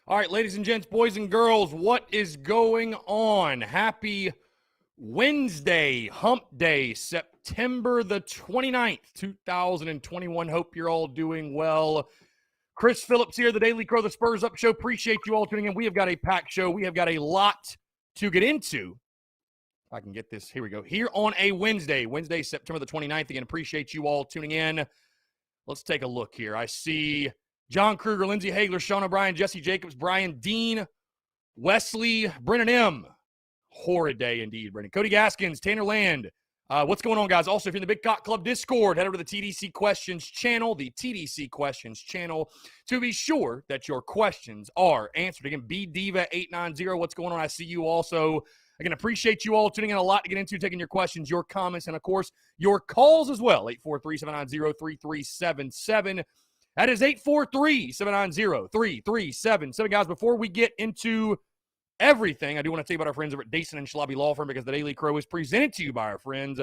All right, ladies and gents, boys and girls, what is going on? Happy Wednesday, hump day, September the 29th, 2021. Hope you're all doing well. Chris Phillips here, the Daily Crow, the Spurs Up Show. Appreciate you all tuning in. We have got a packed show. We have got a lot to get into. If I can get this, here we go. Here on a Wednesday, September the 29th. Again, appreciate you all tuning in. Let's take a look here. I see John Kruger, Lindsey Hagler, Sean O'Brien, Jesse Jacobs, Brian Dean, Wesley, Brennan M. Horrid day indeed, Brennan. Cody Gaskins, Tanner Land. What's going on, guys? Also, if you're in the Big Cock Club Discord, head over to the TDC Questions channel, to be sure that your questions are answered. Again, BDiva890, what's going on? I see you also. Again, appreciate you all tuning in. A lot to get into, taking your questions, your comments, and, of course, your calls as well. 843-790-3377. That is 843-790-3377. Guys, before we get into everything, I do want to tell you about our friends over at Dason and Shalabi Law Firm, because the Daily Crow is presented to you by our friends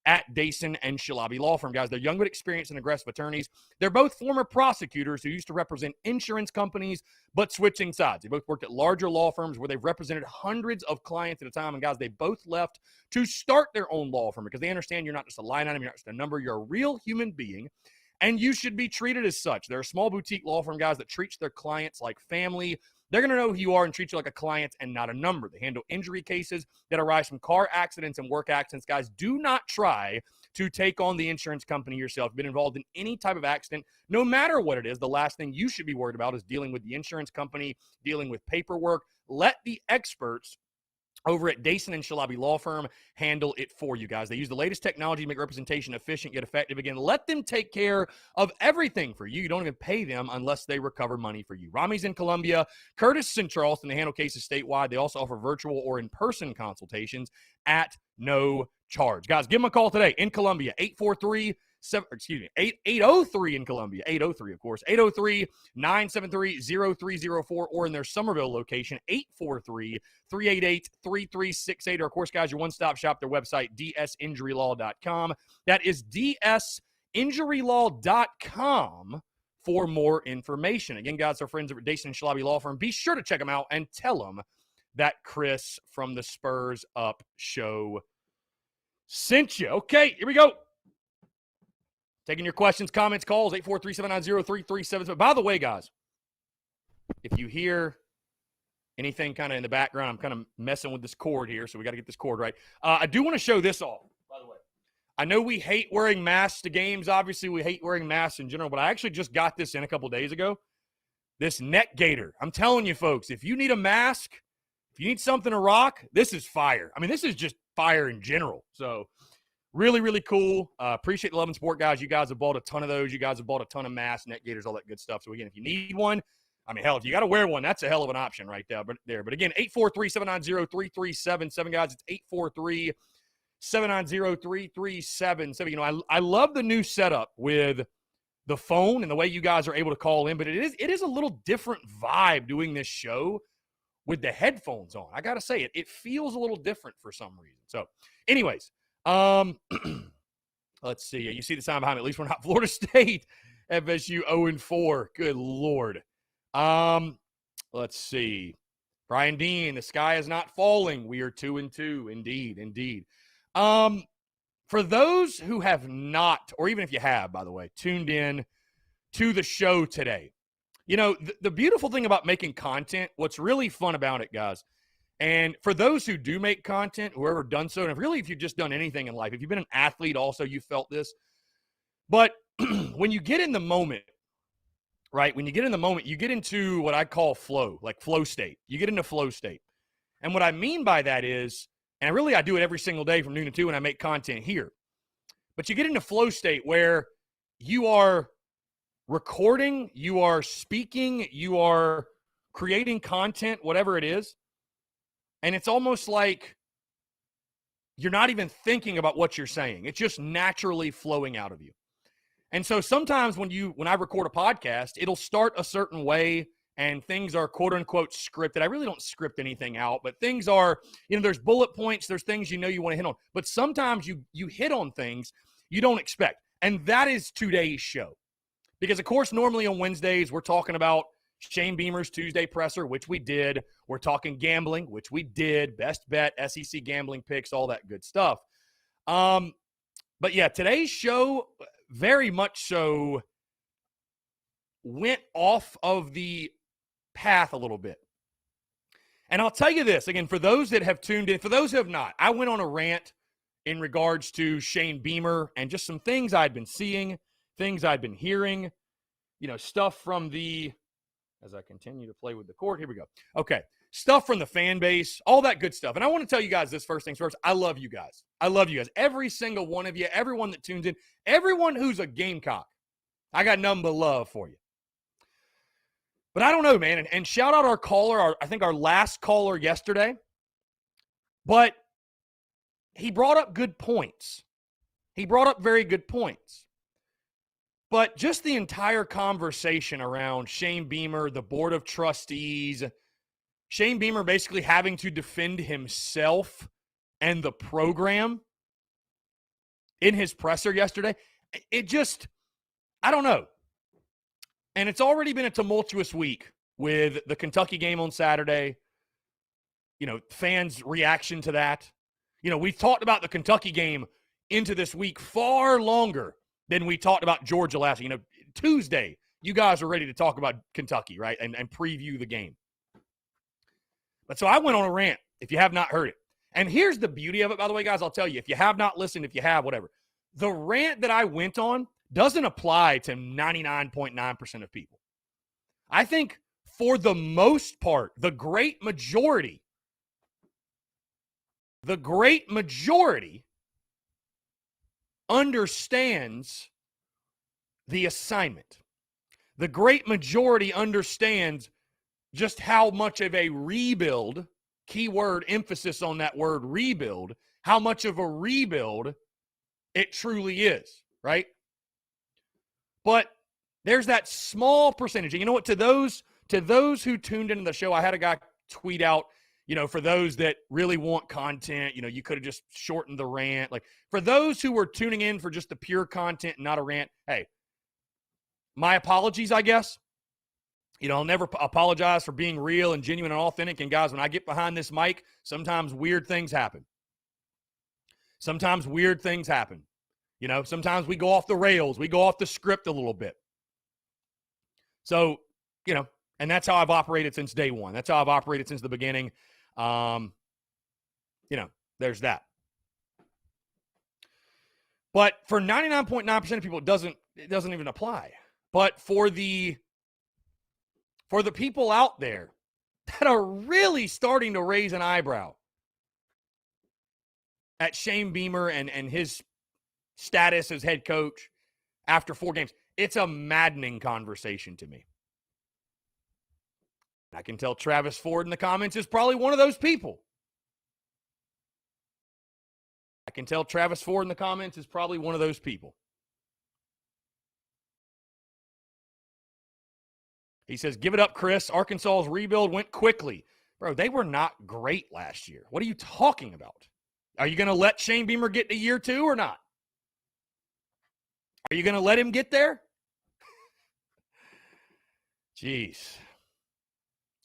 at Dason and Shalabi Law Firm. Guys, they're young but experienced and aggressive attorneys. They're both former prosecutors who used to represent insurance companies but switching sides. They both worked at larger law firms where they've represented hundreds of clients at a time. And guys, they both left to start their own law firm because they understand you're not just a line item, you're not just a number, you're a real human being. And you should be treated as such. They're a small boutique law firm, guys, that treats their clients like family. They're going to know who you are and treat you like a client and not a number. They handle injury cases that arise from car accidents and work accidents. Guys, do not try to take on the insurance company yourself. If you've been involved in any type of accident, no matter what it is, the last thing you should be worried about is dealing with the insurance company, dealing with paperwork. Let the experts over at Dason and Shalabi Law Firm handle it for you, guys. They use the latest technology to make representation efficient yet effective. Again, let them take care of everything for you. You don't even pay them unless they recover money for you. Rami's in Columbia, Curtis in Charleston. They handle cases statewide. They also offer virtual or in-person consultations at no charge. Guys, give them a call today in Columbia, 803 803 in Columbia, 803, of course, 803-973-0304, or in their Somerville location, 843-388-3368. Or, of course, guys, your one-stop shop, their website, dsinjurylaw.com. That is dsinjurylaw.com for more information. Again, guys, our friends at Dason and Shalabi Law Firm. Be sure to check them out and tell them that Chris from the Spurs Up Show sent you. Okay, here we go. Taking your questions, comments, calls, 843-790-3377. By the way, guys, if you hear anything kind of in the background, I'm kind of messing with this cord here, so we got to get this cord right. I do want to show this off, by the way. I know we hate wearing masks to games. Obviously, we hate wearing masks in general, but I actually just got this in a couple days ago. This neck gaiter. I'm telling you, folks, if you need a mask, if you need something to rock, this is fire. I mean, this is just fire in general. So, really, really cool. Appreciate the Love and Sport, guys. You guys have bought a ton of those. You guys have bought a ton of masks, neck gaiters, all that good stuff. So, again, if you need one, I mean, hell, if you got to wear one, that's a hell of an option right there. But again, 843-790-3377, guys. It's 843-790-3377. You know, I love the new setup with the phone and the way you guys are able to call in, but it is a little different vibe doing this show with the headphones on. I got to say, it feels a little different for some reason. So, anyways, let's see. You see the sign behind me. At least we're not Florida State. FSU 0-4. Good Lord. Let's see. Brian Dean, the sky is not falling. We are 2-2. Indeed. For those who have not, or even if you have, by the way, tuned in to the show today, you know, the beautiful thing about making content, what's really fun about it, guys, and for those who do make content, whoever done so, and really if you've just done anything in life, if you've been an athlete also, you felt this. But when you get in the moment, right, when you get in the moment, you get into what I call flow, like flow state. You get into flow state. And what I mean by that is, and I do it every single day from noon to 2 when I make content here. But you get into flow state where you are recording, you are speaking, you are creating content, whatever it is. And it's almost like you're not even thinking about what you're saying. It's just naturally flowing out of you. And so sometimes when I record a podcast, it'll start a certain way and things are quote unquote scripted. I really don't script anything out, but things are, you know, there's bullet points, there's things you know you want to hit on. But sometimes you hit on things you don't expect. And that is today's show. Because, of course, normally on Wednesdays, we're talking about Shane Beamer's Tuesday presser, which we did. We're talking gambling, which we did. Best bet, SEC gambling picks, all that good stuff. But yeah, today's show very much so went off of the path a little bit. And I'll tell you this, again, for those that have tuned in, for those who have not, I went on a rant in regards to Shane Beamer and just some things I'd been seeing, things I'd been hearing, stuff from as I continue to play with the cord, here we go. Okay, stuff from the fan base, all that good stuff. And I want to tell you guys this first things first. I love you guys. I love you guys. Every single one of you, everyone that tunes in, everyone who's a Gamecock, I got nothing but love for you. But I don't know, man. And shout out our caller, I think our last caller yesterday. But he brought up good points. He brought up very good points. But just the entire conversation around Shane Beamer, the board of trustees, Shane Beamer basically having to defend himself and the program in his presser yesterday, it just, I don't know. And it's already been a tumultuous week with the Kentucky game on Saturday, fans' reaction to that. We've talked about the Kentucky game into this week far longer than we talked about Georgia last week. Tuesday, you guys are ready to talk about Kentucky, right? And preview the game. But so I went on a rant, if you have not heard it. And here's the beauty of it, by the way, guys. I'll tell you, if you have not listened, if you have, whatever. The rant that I went on doesn't apply to 99.9% of people. I think for the most part, the great majority understands the assignment. The great majority understands just how much of a rebuild, keyword emphasis on that word rebuild, how much of a rebuild it truly is, right? But there's that small percentage. And you know what? To those who tuned into the show, I had a guy tweet out, for those that really want content, you could have just shortened the rant. Like, for those who were tuning in for just the pure content and not a rant, hey, my apologies, I guess. I'll never apologize for being real and genuine and authentic. And guys, when I get behind this mic, sometimes weird things happen. Sometimes we go off the rails. We go off the script a little bit. So, and that's how I've operated since day one. That's how I've operated since the beginning. There's that. But for 99.9% of people, it doesn't even apply. But for the people out there that are really starting to raise an eyebrow at Shane Beamer and his status as head coach after 4 games, it's a maddening conversation to me. I can tell Travis Ford in the comments is probably one of those people. He says, give it up, Chris. Arkansas's rebuild went quickly. Bro, they were not great last year. What are you talking about? Are you going to let Shane Beamer get to year 2 or not? Are you going to let him get there? Jeez.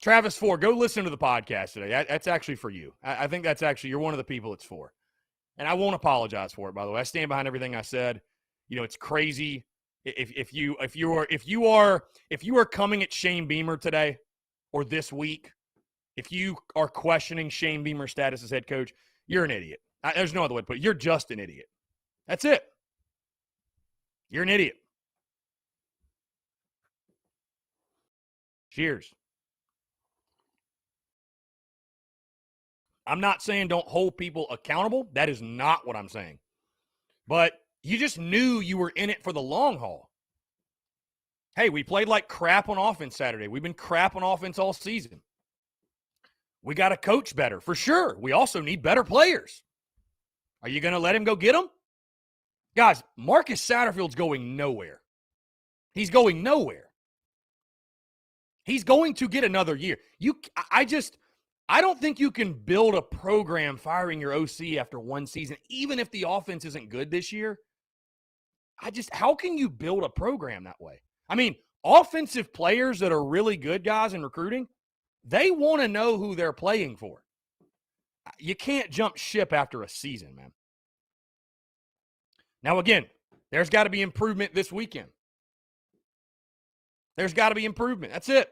Travis Ford, go listen to the podcast today. That's actually for you. I think that's actually, you're one of the people it's for. And I won't apologize for it, by the way. I stand behind everything I said. It's crazy. If you are coming at Shane Beamer today or this week, if you are questioning Shane Beamer's status as head coach, you're an idiot. There's no other way to put it. You're just an idiot. That's it. You're an idiot. Cheers. I'm not saying don't hold people accountable. That is not what I'm saying. But you just knew you were in it for the long haul. Hey, we played like crap on offense Saturday. We've been crap on offense all season. We got to coach better, for sure. We also need better players. Are you going to let him go get them? Guys, Marcus Satterfield's going nowhere. He's going nowhere. He's going to get another year. I don't think you can build a program firing your OC after 1 season, even if the offense isn't good this year. How can you build a program that way? I mean, offensive players that are really good guys in recruiting, they want to know who they're playing for. You can't jump ship after a season, man. Now, again, there's got to be improvement this weekend. There's got to be improvement. That's it.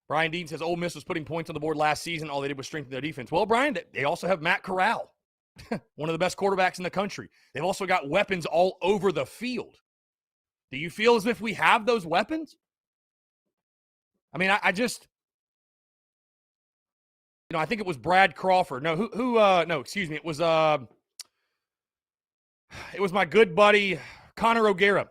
Brian Dean says Ole Miss was putting points on the board last season. All they did was strengthen their defense. Well, Brian, they also have Matt Corral, one of the best quarterbacks in the country. They've also got weapons all over the field. Do you feel as if we have those weapons? I mean, I just, I think it was Brad Crawford. No, no, excuse me. It was my good buddy Connor O'Gara.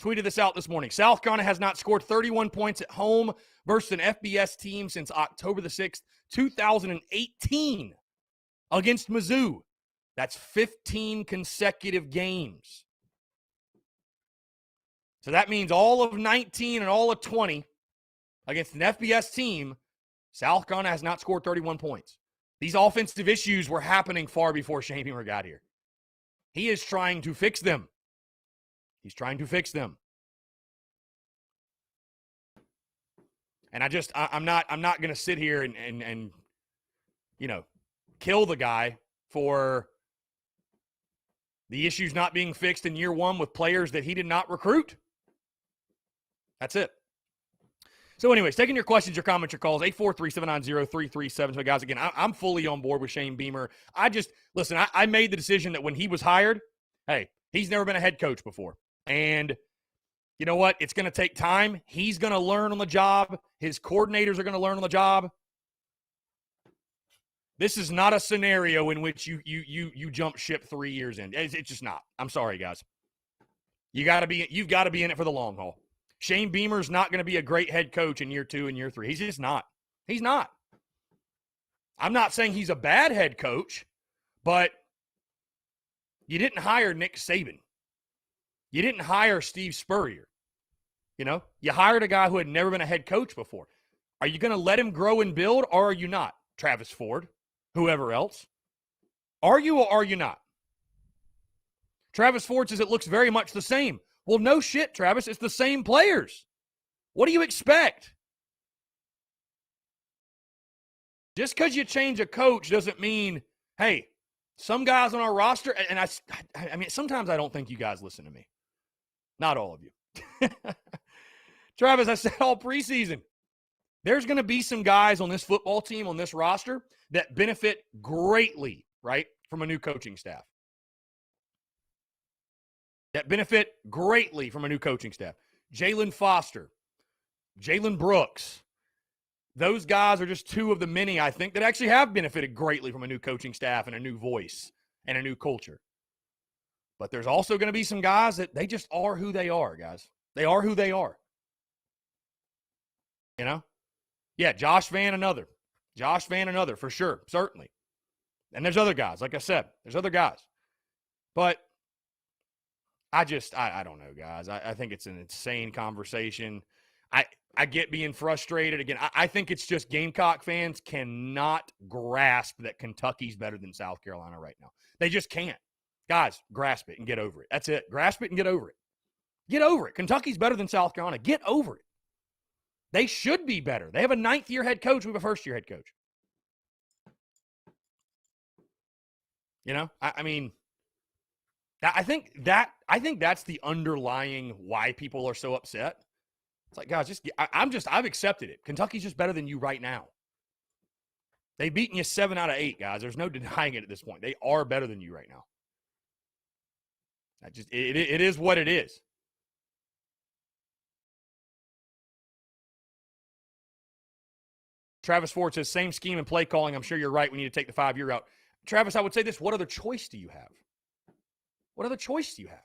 Tweeted this out this morning. South Carolina has not scored 31 points at home versus an FBS team since October the 6th, 2018 against Mizzou. That's 15 consecutive games. So that means all of 19 and all of 20 against an FBS team, South Carolina has not scored 31 points. These offensive issues were happening far before Shane Beamer got here. He is trying to fix them. He's trying to fix them. And I'm not going to sit here and kill the guy for the issues not being fixed in year one with players that he did not recruit. That's it. So anyways, taking your questions, your comments, your calls, 843-790-3377. So guys, again, I'm fully on board with Shane Beamer. I made the decision that when he was hired, hey, he's never been a head coach before. And you know what? It's going to take time. He's going to learn on the job. His coordinators are going to learn on the job. This is not a scenario in which you jump ship 3 years in. It's just not. I'm sorry, guys. You've got to be in it for the long haul. Shane Beamer's not going to be a great head coach in year 2 and year 3. He's just not. He's not. I'm not saying he's a bad head coach, but you didn't hire Nick Saban. You didn't hire Steve Spurrier. You hired a guy who had never been a head coach before. Are you going to let him grow and build, or are you not? Travis Ford, whoever else. Are you or are you not? Travis Ford says it looks very much the same. Well, no shit, Travis. It's the same players. What do you expect? Just because you change a coach doesn't mean, hey, some guys on our roster, and I mean, sometimes I don't think you guys listen to me. Not all of you. Travis, I said all preseason, there's going to be some guys on this football team, on this roster, that benefit greatly, right, from a new coaching staff. Jalen Foster, Jalen Brooks. Those guys are just two of the many, I think, that actually have benefited greatly from a new coaching staff and a new voice and a new culture. But there's also going to be some guys that they just are who they are, guys. They are who they are. Yeah, Josh Vann, another. For sure, certainly. And there's other guys. Like I said, there's other guys. But I don't know, guys. I think it's an insane conversation. I get being frustrated. Again, I think it's just Gamecock fans cannot grasp that Kentucky's better than South Carolina right now. They just can't. Guys, grasp it and get over it. That's it. Grasp it and get over it. Get over it. Kentucky's better than South Carolina. Get over it. They should be better. They have a 9th-year head coach. We have a first-year head coach. I mean, I think that's the underlying why people are so upset. It's like, guys, I've accepted it. Kentucky's just better than you right now. They've beaten you 7 out of 8, guys. There's no denying it at this point. They are better than you right now. It is what it is. Travis Ford says, same scheme and play calling. I'm sure you're right. We need to take the 5-year route. Travis, I would say this. What other choice do you have? What other choice do you have?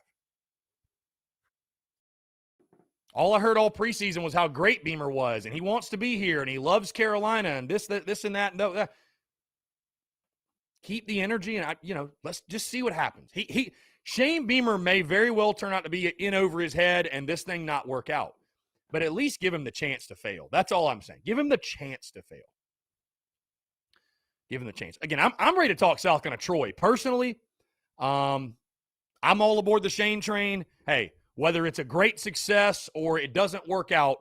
All I heard all preseason was how great Beamer was, and he wants to be here, and he loves Carolina, and this and that, and that. Keep the energy, and let's just see what happens. Shane Beamer may very well turn out to be in over his head, and this thing not work out. But at least give him the chance to fail. That's all I'm saying. Give him the chance to fail. Give him the chance. Again, I'm ready to talk South Carolina Troy. Personally, I'm all aboard the Shane train. Hey, whether it's a great success or it doesn't work out,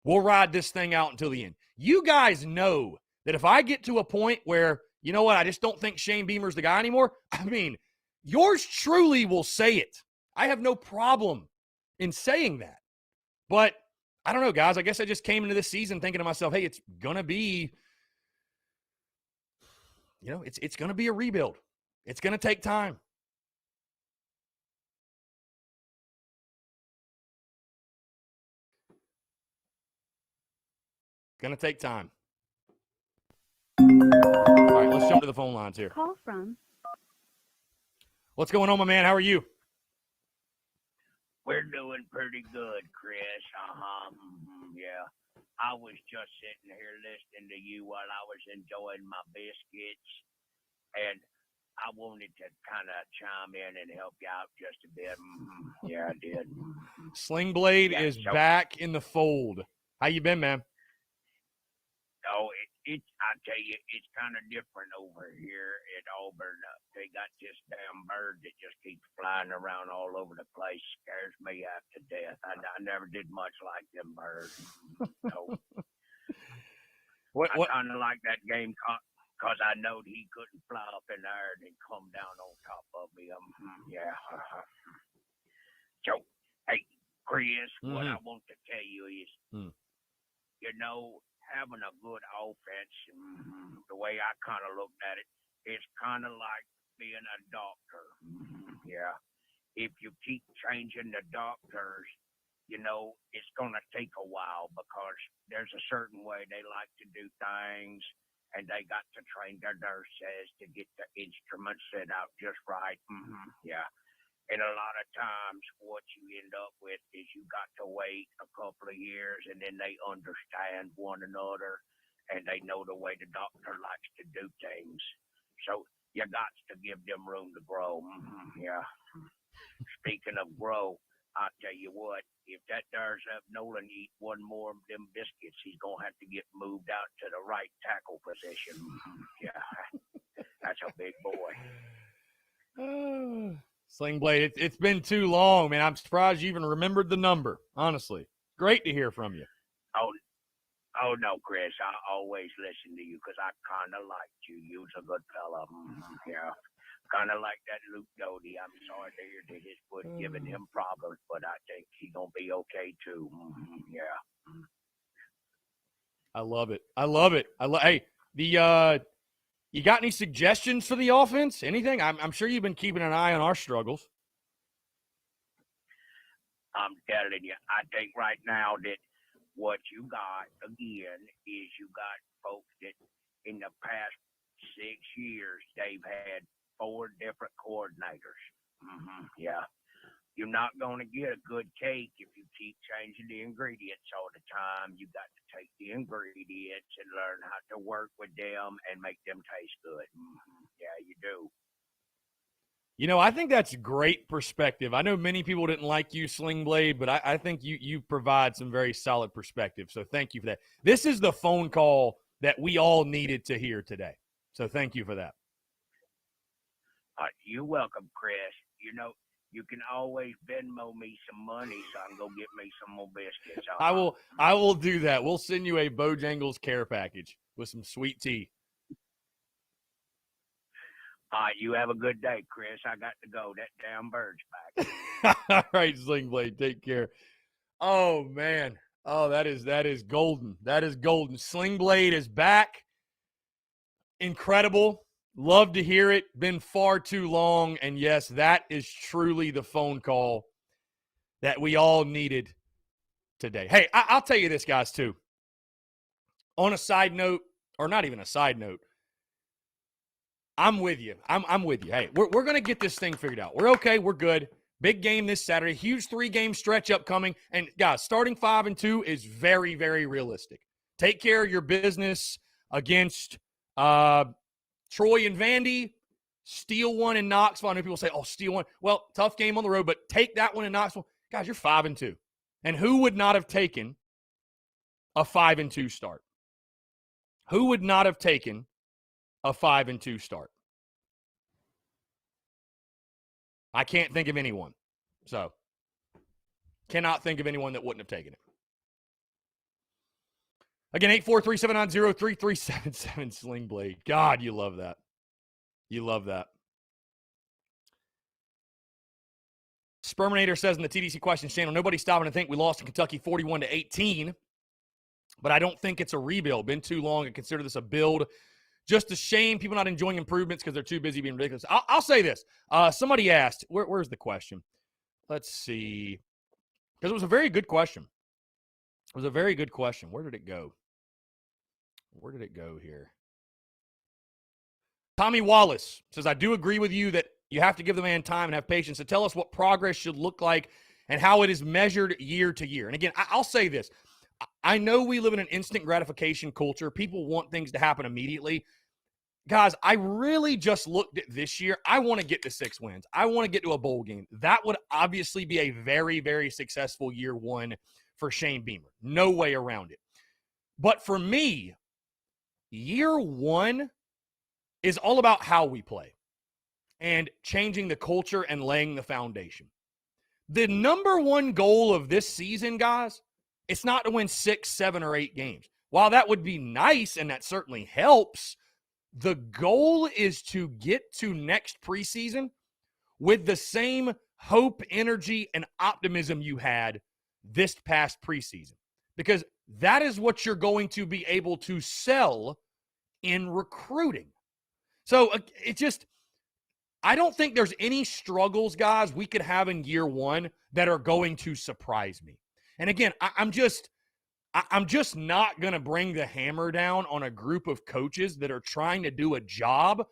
we'll ride this thing out until the end. You guys know that if I get to a point where, you know what, I just don't think Shane Beamer's the guy anymore, I mean, yours truly will say it. I have no problem in saying that. But I don't know, guys. I guess I just came into this season thinking to myself, hey, it's going to be, it's going to be a rebuild. It's going to take time. Going to take time. All right, let's jump to the phone lines here. Call from. What's going on, my man? How are you? We're doing pretty good, Chris. Yeah. I was just sitting here listening to you while I was enjoying my biscuits, and I wanted to kind of chime in and help you out just a bit. Yeah, I did. Sling Blade is back in the fold. How you been, man? Oh, I tell you, it's kind of different over here at Auburn. They got this damn bird that just keeps flying around all over the place. Scares me half to death. I never did much like them birds. So, I kind of like that game because I know he couldn't fly up in the air and then come down on top of me. Yeah. So, hey, Chris, what I want to tell you is, having a good offense, the way I kind of looked at it, it's kind of like being a doctor. Yeah. If you keep changing the doctors, it's going to take a while because there's a certain way they like to do things, and they got to train their nurses to get the instruments set out just right. Yeah. And a lot of times what you end up with is you got to wait a couple of years, and then they understand one another, and they know the way the doctor likes to do things. So you got to give them room to grow. Yeah. Speaking of grow, I'll tell you what, if that there's Nolan eat one more of them biscuits, he's going to have to get moved out to the right tackle position. Yeah. That's a big boy. Sling Blade, it's been too long, man. I'm surprised you even remembered the number, honestly. Great to hear from you. Oh no, Chris. I always listen to you because I kind of liked you. You's a good fella. Yeah. Kind of like that Luke Doty. I'm sorry to hear that his foot giving him problems, but I think he's going to be okay, too. Yeah. I love it. Hey, you got any suggestions for the offense? Anything? I'm sure you've been keeping an eye on our struggles. I'm telling you, I think right now that what you got, again, is you got folks that in the past 6 years, they've had 4 different coordinators. Yeah. You're not going to get a good cake if you keep changing the ingredients all the time. You got to take the ingredients and learn how to work with them and make them taste good. Yeah, you do. I think that's great perspective. I know many people didn't like you, Sling Blade, but I think you provide some very solid perspective. So thank you for that. This is the phone call that we all needed to hear today. So thank you for that. You're welcome, Chris. You can always Venmo me some money so I can go get me some more biscuits. I will do that. We'll send you a Bojangles care package with some sweet tea. You have a good day, Chris. I got to go. That damn bird's back. All right, Sling Blade, take care. Oh, man. Oh, that is golden. That is golden. Sling Blade is back. Incredible. Love to hear it. Been far too long. And yes, that is truly the phone call that we all needed today. Hey, I'll tell you this, guys, too. On a side note, or not even a side note, I'm with you. I'm with you. Hey, we're going to get this thing figured out. We're okay. We're good. Big game this Saturday. Huge 3-game stretch upcoming. And, guys, starting 5-2 is very, very realistic. Take care of your business against Troy and Vandy, steal one in Knoxville. I know people say, steal one. Well, tough game on the road, but take that one in Knoxville. Guys, you're 5-2. And who would not have taken a 5-2 start? Who would not have taken a 5-2 start? I can't think of anyone. So Cannot think of anyone that wouldn't have taken it. Again, 843-790-3377 Sling Blade. God, you love that. You love that. Sperminator says in the TDC Questions channel, nobody's stopping to think we lost to Kentucky 41-18, but I don't think it's a rebuild. Been too long. I consider this a build. Just a shame people not enjoying improvements because they're too busy being ridiculous. I'll say this. Somebody asked, where's the question? Let's see. Because it was a very good question. It was a very good question. Where did it go? Where did it go here? Tommy Wallace says, I do agree with you that you have to give the man time and have patience to tell us what progress should look like and how it is measured year to year. And again, I'll say this. I know we live in an instant gratification culture. People want things to happen immediately. Guys, I really just looked at this year. I want to get to 6 wins. I want to get to a bowl game. That would obviously be a very, very successful year one for Shane Beamer. No way around it. But for me, year one is all about how we play and changing the culture and laying the foundation. The number one goal of this season, guys, it's not to win 6, 7, or 8 games. While that would be nice and that certainly helps, the goal is to get to next preseason with the same hope, energy, and optimism you had this past preseason. Because that is what you're going to be able to sell in recruiting. So I don't think there's any struggles, guys, we could have in year one that are going to surprise me. And again, I'm just not going to bring the hammer down on a group of coaches that are trying to do a job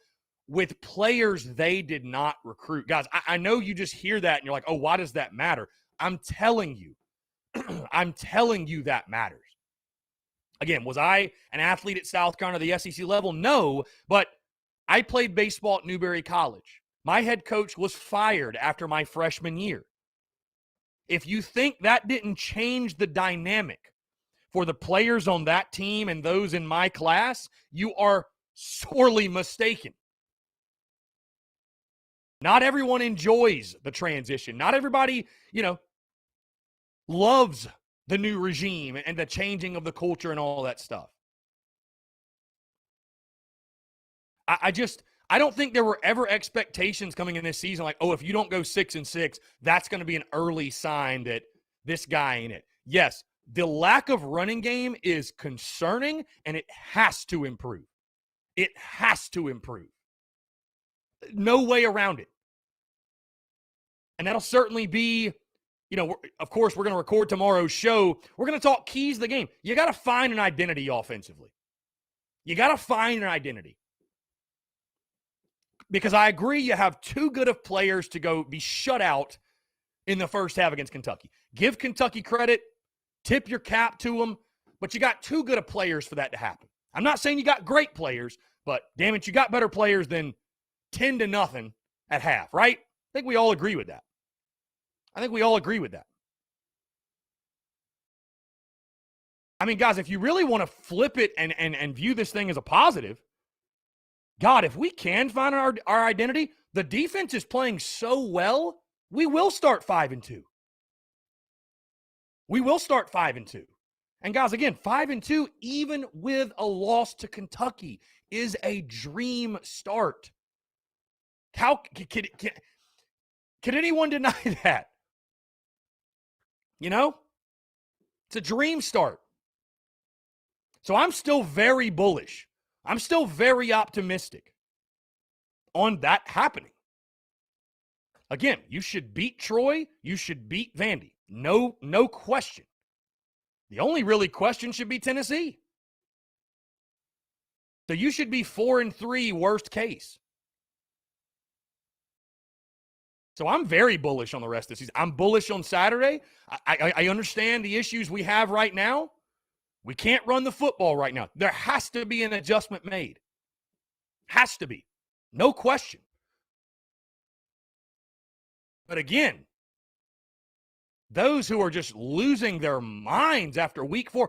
with players they did not recruit. Guys, I know you just hear that and you're like, oh, why does that matter? I'm telling you. I'm telling you that matters. Again, was I an athlete at South Carolina, the SEC level? No, but I played baseball at Newberry College. My head coach was fired after my freshman year. If you think that didn't change the dynamic for the players on that team and those in my class, you are sorely mistaken. Not everyone enjoys the transition. Not everybody, loves the new regime and the changing of the culture and all that stuff. I don't think there were ever expectations coming in this season like, oh, if you don't go 6-6, that's going to be an early sign that this guy ain't it. Yes, the lack of running game is concerning, and it has to improve. It has to improve. No way around it. And that'll certainly be, of course, we're going to record tomorrow's show. We're going to talk keys to the game. You got to find an identity offensively. You got to find an identity. Because I agree you have too good of players to go be shut out in the first half against Kentucky. Give Kentucky credit. Tip your cap to them. But you got too good of players for that to happen. I'm not saying you got great players, but damn it, you got better players than 10-0 at half, right? I think we all agree with that. I mean, guys, if you really want to flip it and view this thing as a positive, God, if we can find our identity, the defense is playing so well, we will start 5-2. We will start 5-2. And guys, again, 5-2, even with a loss to Kentucky, is a dream start. How can anyone deny that? It's a dream start. So I'm still very bullish. I'm still very optimistic on that happening. Again, you should beat Troy. You should beat Vandy. No question. The only really question should be Tennessee. So you should be 4-3 worst case. So I'm very bullish on the rest of the season. I'm bullish on Saturday. I understand the issues we have right now. We can't run the football right now. There has to be an adjustment made. Has to be. No question. But again, those who are just losing their minds after week 4,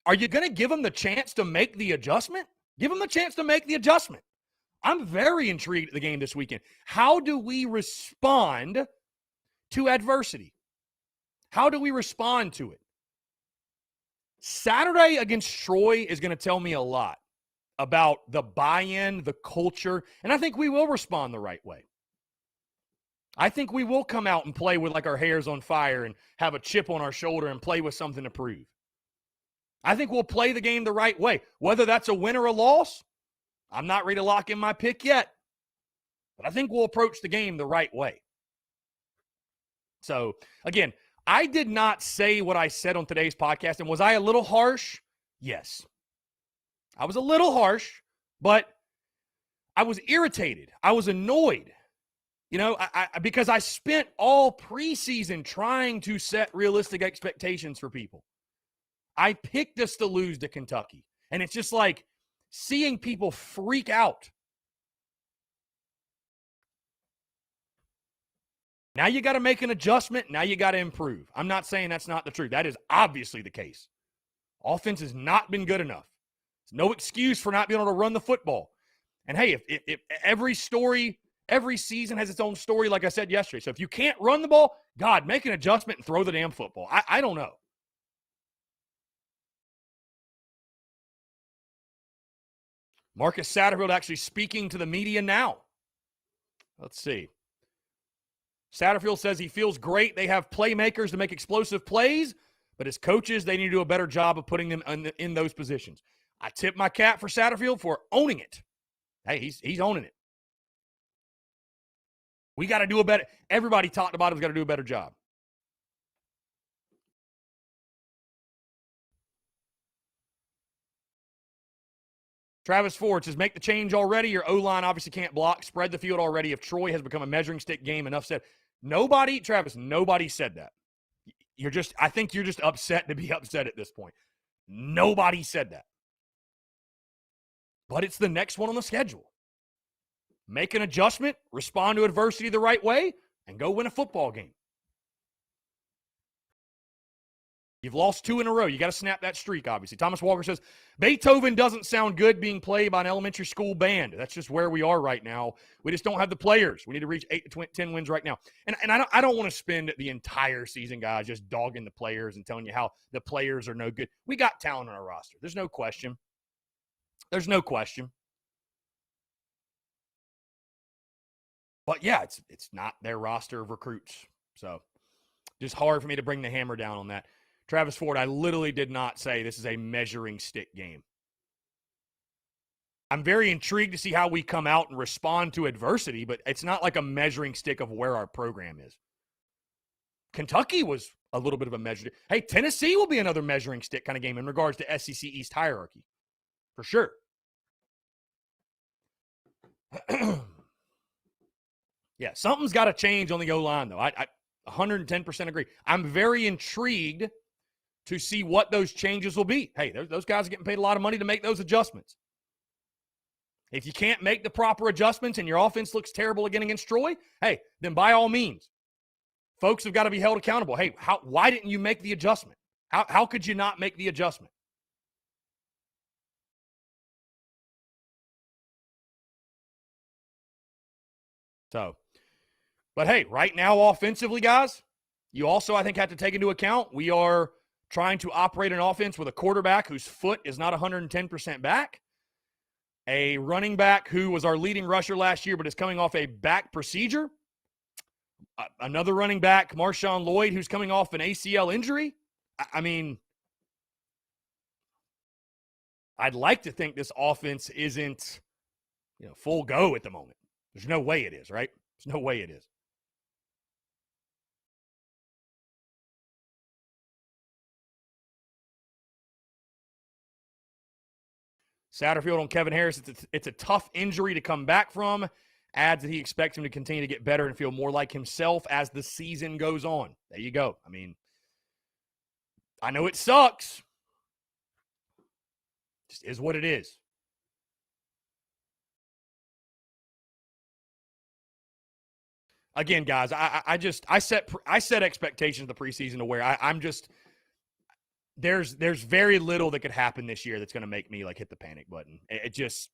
are you going to give them the chance to make the adjustment? Give them the chance to make the adjustment. I'm very intrigued at the game this weekend. How do we respond to adversity? How do we respond to it? Saturday against Troy is going to tell me a lot about the buy-in, the culture, and I think we will respond the right way. I think we will come out and play with like our hair's on fire and have a chip on our shoulder and play with something to prove. I think we'll play the game the right way. Whether that's a win or a loss, I'm not ready to lock in my pick yet. But I think we'll approach the game the right way. So, again, I did not say what I said on today's podcast. And was I a little harsh? Yes. I was a little harsh, but I was irritated. I was annoyed. You know, because I spent all preseason trying to set realistic expectations for people. I picked us to lose to Kentucky. And it's just like seeing people freak out. Now you got to make an adjustment. Now you got to improve. I'm not saying that's not the truth. That is obviously the case. Offense has not been good enough. There's no excuse for not being able to run the football. And hey, if every story, every season has its own story, like I said yesterday. So if you can't run the ball, God, make an adjustment and throw the damn football. I don't know. Marcus Satterfield actually speaking to the media now. Let's see. Satterfield says he feels great. They have playmakers to make explosive plays, but as coaches, they need to do a better job of putting them in those positions. I tip my cap for Satterfield for owning it. Hey, he's owning it. We got to do a better. Everybody talked about him's got to do a better job. Travis Ford says, make the change already. Your O-line obviously can't block. Spread the field already. If Troy has become a measuring stick game, enough said. Nobody, Travis, nobody said that. I think you're just upset to be upset at this point. Nobody said that. But it's the next one on the schedule. Make an adjustment, respond to adversity the right way, and go win a football game. You've lost 2 in a row. You got to snap that streak, obviously. Thomas Walker says, Beethoven doesn't sound good being played by an elementary school band. That's just where we are right now. We just don't have the players. We need to reach 8 to 10 wins right now. And I don't want to spend the entire season, guys, just dogging the players and telling you how the players are no good. We got talent on our roster. There's no question. There's no question. But, yeah, it's not their roster of recruits. So, just hard for me to bring the hammer down on that. Travis Ford, I literally did not say this is a measuring stick game. I'm very intrigued to see how we come out and respond to adversity, but it's not like a measuring stick of where our program is. Kentucky was a little bit of a measuring. Hey, Tennessee will be another measuring stick kind of game in regards to SEC East hierarchy. For sure. Yeah, something's got to change on the O-line, though. I 110% agree. I'm very intrigued to see what those changes will be. Hey, those guys are getting paid a lot of money to make those adjustments. If you can't make the proper adjustments and your offense looks terrible again against Troy, hey, then by all means, folks have got to be held accountable. Hey, why didn't you make the adjustment? How could you not make the adjustment? So, but hey, right now offensively, guys, you also, I think, have to take into account we are trying to operate an offense with a quarterback whose foot is not 110% back, a running back who was our leading rusher last year but is coming off a back procedure, another running back, Marshawn Lloyd, who's coming off an ACL injury. I mean, I'd like to think this offense isn't, full go at the moment. There's no way it is, right? There's no way it is. Satterfield on Kevin Harris, it's a tough injury to come back from. Adds that he expects him to continue to get better and feel more like himself as the season goes on. There you go. I mean, I know it sucks. Just is what it is. Again, guys, I set expectations the preseason to where I'm just there's very little that could happen this year that's going to make me hit the panic button. It just,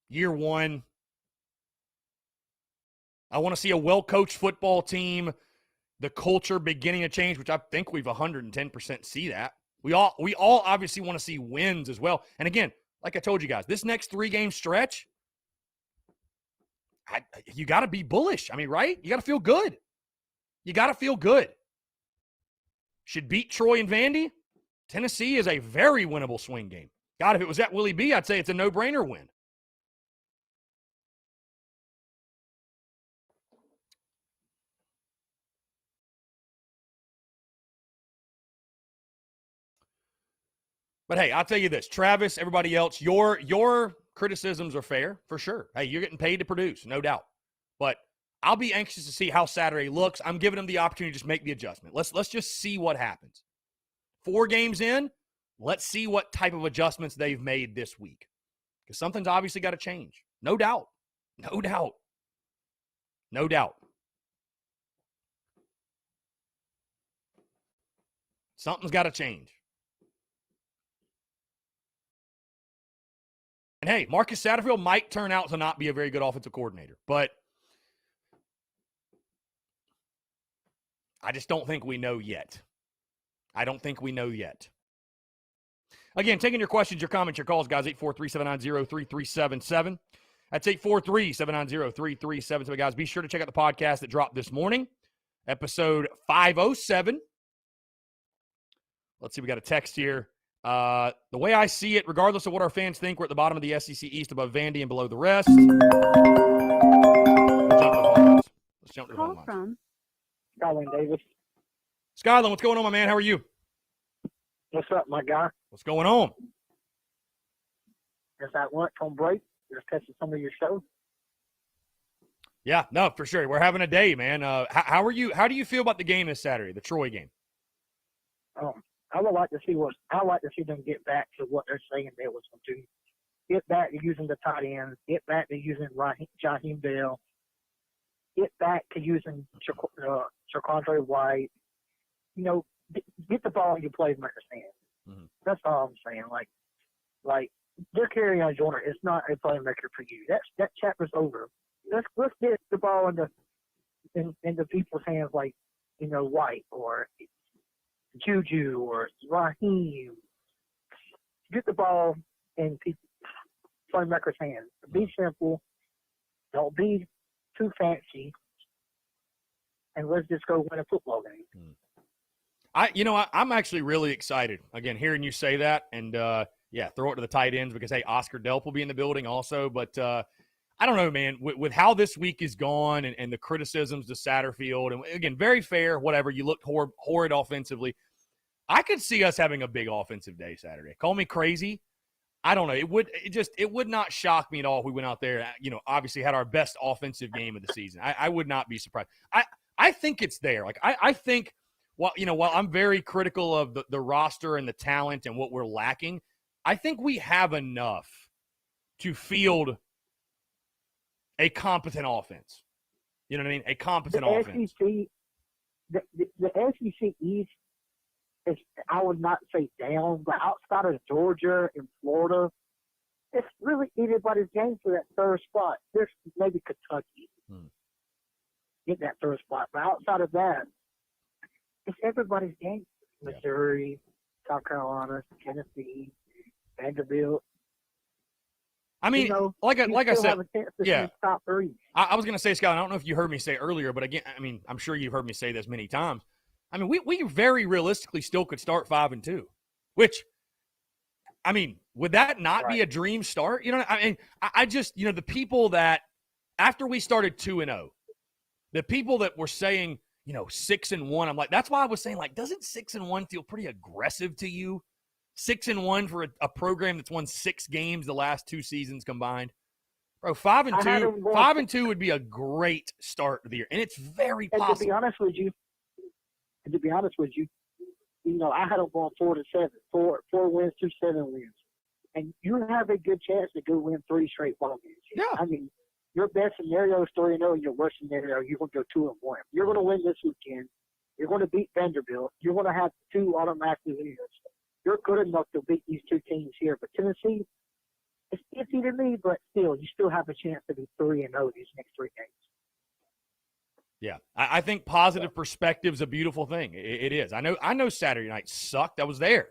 year one, I want to see a well-coached football team, the culture beginning to change, which I think we've 110% see that. We all obviously want to see wins as well. And again, like I told you guys, this next 3-game stretch, you got to be bullish. I mean, right? You got to feel good. You got to feel good. Should beat Troy and Vandy. Tennessee is a very winnable swing game. God, if it was at Willie B, I'd say it's a no-brainer win. But hey, I'll tell you this, Travis, everybody else, your criticisms are fair for sure. Hey, you're getting paid to produce, no doubt. But I'll be anxious to see how Saturday looks. I'm giving them the opportunity to just make the adjustment. Let's just see what happens. 4 games in, let's see what type of adjustments they've made this week. Because something's obviously got to change. No doubt. No doubt. No doubt. Something's got to change. And hey, Marcus Satterfield might turn out to not be a very good offensive coordinator, but I just don't think we know yet. I don't think we know yet. Again, taking your questions, your comments, your calls, guys, 843-790-3377. That's 843-790-3377. Guys, be sure to check out the podcast that dropped this morning, episode 507. Let's see, we got a text here. The way I see it, regardless of what our fans think, we're at the bottom of the SEC East above Vandy and below the rest. Let's jump to the phone lines. From Skyland Davis. Skyland, what's going on, my man? How are you? What's up, my guy? What's going on? Just at lunch on break. Just catching some of your show. Yeah, no, for sure. We're having a day, man. How are you? How do you feel about the game this Saturday, the Troy game? I would like to see them get back to what they're saying they was going to do. Get back to using the tight ends. Get back to using Jaheim Bell. Get back to using Shaquandre White. You know, get the ball in your playmaker's hands. Mm-hmm. That's all I'm saying. Like they're carrying on Jordan. It's not a playmaker for you. That chapter's over. Let's get the ball in the people's hands, like White or Juju or Raheem. Get the ball in playmakers' hands. Be simple. Don't be too fancy. And let's just go win a football game. I'm actually really excited, again, hearing you say that. And, throw it to the tight ends because, hey, Oscar Delp will be in the building also. But I don't know, man, with how this week is gone and the criticisms to Satterfield, and, again, very fair, whatever. You looked horrid offensively. I could see us having a big offensive day Saturday. Call me crazy. I don't know. It would not shock me at all if we went out there, obviously had our best offensive game of the season. I would not be surprised. I think it's there. Like, I think – while I'm very critical of the roster and the talent and what we're lacking, I think we have enough to field a competent offense. You know what I mean? A competent offense. The SEC East is, I would not say down, but outside of Georgia and Florida, it's really anybody's game for that third spot. There's maybe Kentucky get that third spot, but outside of that, it's everybody's game. Missouri, South Carolina, Tennessee, Vanderbilt. I mean, like I said, top 3. I was going to say, Scott, I don't know if you heard me say earlier, but again, I mean, I'm sure you've heard me say this many times. I mean, we very realistically still could start 5-2, which, I mean, would that not be a dream start? I mean, I just, the people that, after we started 2-0, the people that were saying, 6-1. I'm like, that's why I was saying, like, doesn't 6-1 feel pretty aggressive to you? 6-1 for a program that's won 6 games the last 2 seasons combined. Bro, 5-2 would be a great start to the year, and it's very possible. To be honest with you, I had them going 4-7, 4 wins, 2 7 wins, and you have a good chance to go win 3 straight ball games. Yeah, I mean. Your best scenario is 3-0, and your worst scenario, you're going to go 2-1. You're going to win this weekend. You're going to beat Vanderbilt. You're going to have 2 automatic wins. You're good enough to beat these 2 teams here. But Tennessee, it's easy to me, but still, you still have a chance to be 3-0 these next 3 games. Yeah, I think positive perspective is a beautiful thing. It is. I know Saturday night sucked. I was there.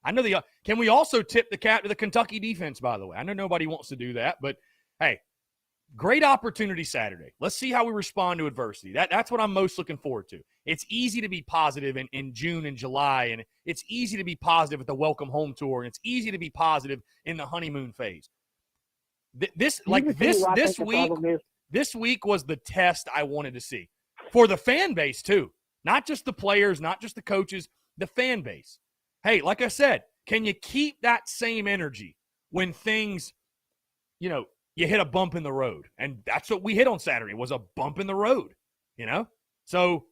I know the. Can we also tip the cap to the Kentucky defense? By the way, I know nobody wants to do that, but hey, great opportunity Saturday. Let's see how we respond to adversity. That's what I'm most looking forward to. It's easy to be positive in June and July, and it's easy to be positive at the welcome home tour, and it's easy to be positive in the honeymoon phase. This week was the test I wanted to see for the fan base too, not just the players, not just the coaches, the fan base. Hey, like I said, can you keep that same energy when things, you hit a bump in the road? And that's what we hit on Saturday, was a bump in the road, So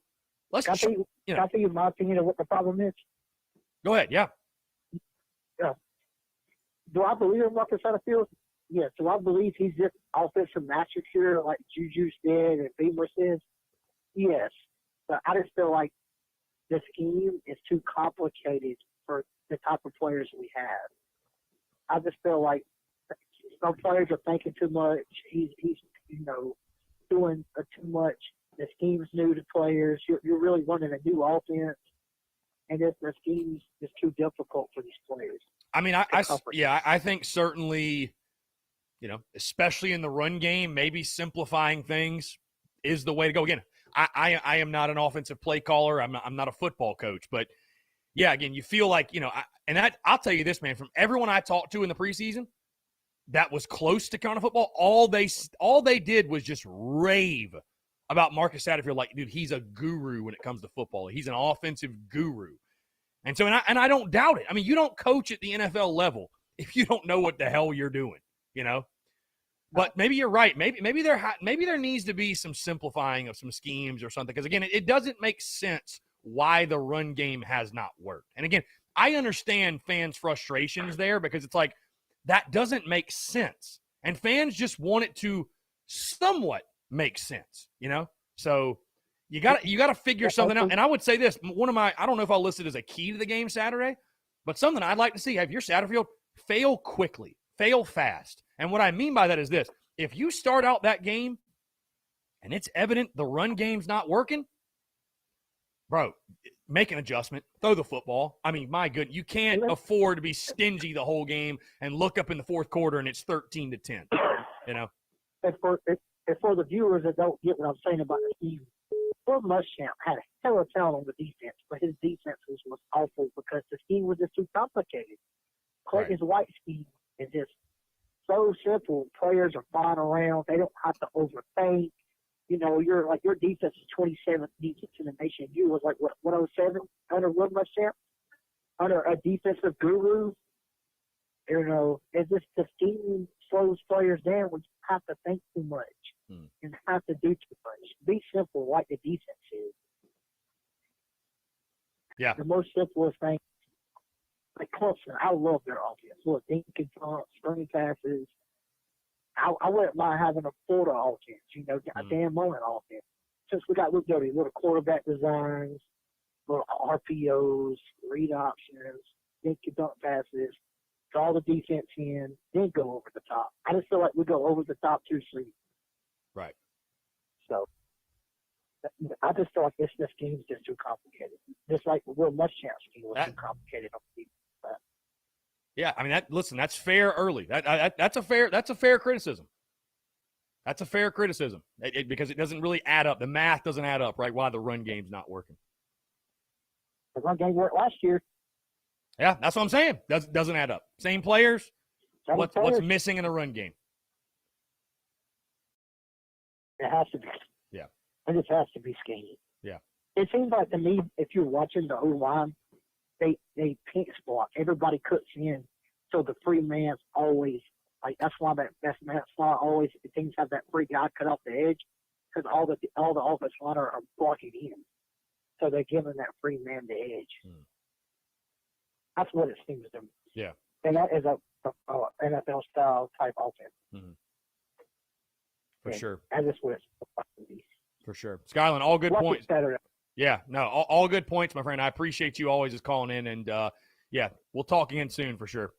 let's Can I tell you my opinion of what the problem is? Go ahead. Yeah. Do I believe in Marcus Satterfield? Yes. Do I believe he's just offensive master cure like Juju said and Beamer says? Yes. But I just feel like the scheme is too complicated for the type of players we have. I just feel like some players are thinking too much. He's doing too much. The scheme's new to players. You're really running a new offense, and the scheme's just too difficult for these players. I mean, I think certainly, especially in the run game, maybe simplifying things is the way to go. Again, I am not an offensive play caller. I'm not a football coach, but yeah, again, you feel like, I'll tell you this, man, from everyone I talked to in the preseason that was close to Carolina football, all they did was just rave about Marcus Satterfield. Like, dude, he's a guru when it comes to football. He's an offensive guru. And so, and I don't doubt it. I mean, you don't coach at the NFL level if you don't know what the hell you're doing, But maybe you're right. Maybe there needs to be some simplifying of some schemes or something. Because again, it doesn't make sense why the run game has not worked. And again, I understand fans' frustrations there because it's like that doesn't make sense, and fans just want it to somewhat make sense, So you got to figure something out. And I would say this: I don't know if I'll list it as a key to the game Saturday, but something I'd like to see: have your Satterfield fail quickly, fail fast. And what I mean by that is this: if you start out that game and it's evident the run game's not working, bro, make an adjustment, throw the football. I mean, my goodness, you can't afford to be stingy the whole game and look up in the fourth quarter and it's 13-10, And for the viewers that don't get what I'm saying about the scheme, Will Muschamp had a hell of talent on the defense, but his defense was awful because the scheme was just too complicated. Clayton's White scheme is just so simple. Players are flying around. They don't have to overthink. Your defense is 27th defense in the nation. You was like, 107 under Will Muschamp? Under a defensive guru? It's just the scheme slows players down when you have to think too much and have to do too much. Be simple like the defense is. Yeah. The most simplest thing, like Clemson, I love their offense. Look, dink and dunk, screen passes. I wouldn't mind having a Florida offense, a Dan Mullen offense. Since we got little quarterback designs, little RPOs, read options, dink and dunk passes, draw the defense in, then go over the top. I just feel like we go over the top too soon. Right. So I just feel like this game's just too complicated. Just like Will Muschamp's game was too complicated on the defense. Yeah, I mean that's fair early. That's a fair criticism. That's a fair criticism because it doesn't really add up. The math doesn't add up, right? Why the run game's not working. The run game worked last year. Yeah, that's what I'm saying. Doesn't add up. Same players. What's missing in the run game? It has to be. Yeah. It just has to be scheme. Yeah. It seems like to me, if you're watching the O-line, they pinch block. Everybody cuts in, so the free man's always that's why always the teams have that free guy cut off the edge because all the offensive line are blocking in, so they're giving that free man the edge. That's what it seems to me. Yeah, and that is a NFL style type offense. For sure. And that's what it's supposed to be. For sure, Skyland. All good points. Yeah, no, all good points, my friend. I appreciate you always just calling in, and we'll talk again soon for sure.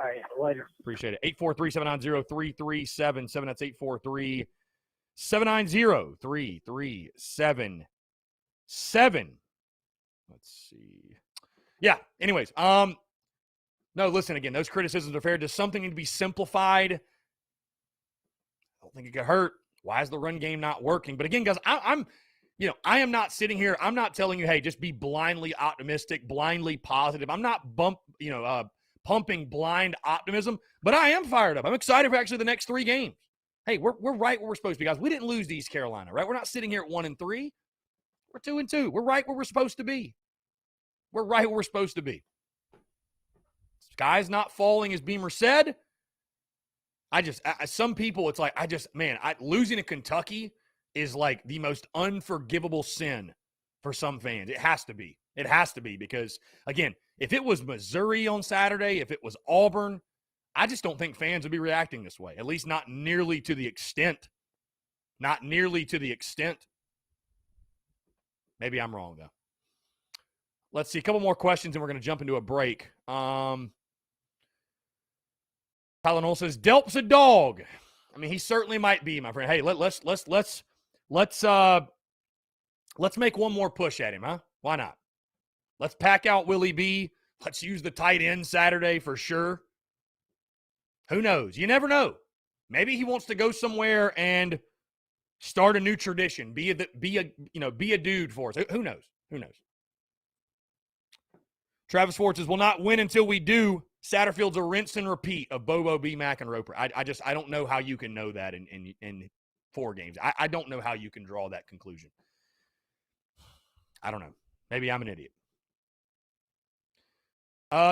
All right, later. Appreciate it. 843-790-3377. That's 790-3377. Let's see. Yeah, anyways. No, listen, again, those criticisms are fair. Does something need to be simplified? I don't think it could hurt. Why is the run game not working? But again, guys, I am not sitting here. I'm not telling you, hey, just be blindly optimistic, blindly positive. I'm not pumping blind optimism, but I am fired up. I'm excited for actually the next 3 games. Hey, we're right where we're supposed to be, guys. We didn't lose to East Carolina, right? We're not sitting here at 1-3. We're 2-2. We're right where we're supposed to be. We're right where we're supposed to be. Sky's not falling, as Beamer said. Some people, it's like, losing to Kentucky is like the most unforgivable sin for some fans. It has to be. It has to be because, again, if it was Missouri on Saturday, if it was Auburn, I just don't think fans would be reacting this way, at least not nearly to the extent. Not nearly to the extent. Maybe I'm wrong, though. Let's see. A couple more questions, and we're going to jump into a break. Tyler Knoll says, Delp's a dog. I mean, he certainly might be, my friend. Hey, let's make one more push at him, huh? Why not? Let's pack out Willie B. Let's use the tight end Saturday for sure. Who knows? You never know. Maybe he wants to go somewhere and start a new tradition. Be a dude for us. Who knows? Who knows? Travis Ford says, we'll not win until we do. Satterfield's a rinse and repeat of Bobo, B-Mac, and Roper. I don't know how you can know that in 4 games. I don't know how you can draw that conclusion. I don't know. Maybe I'm an idiot.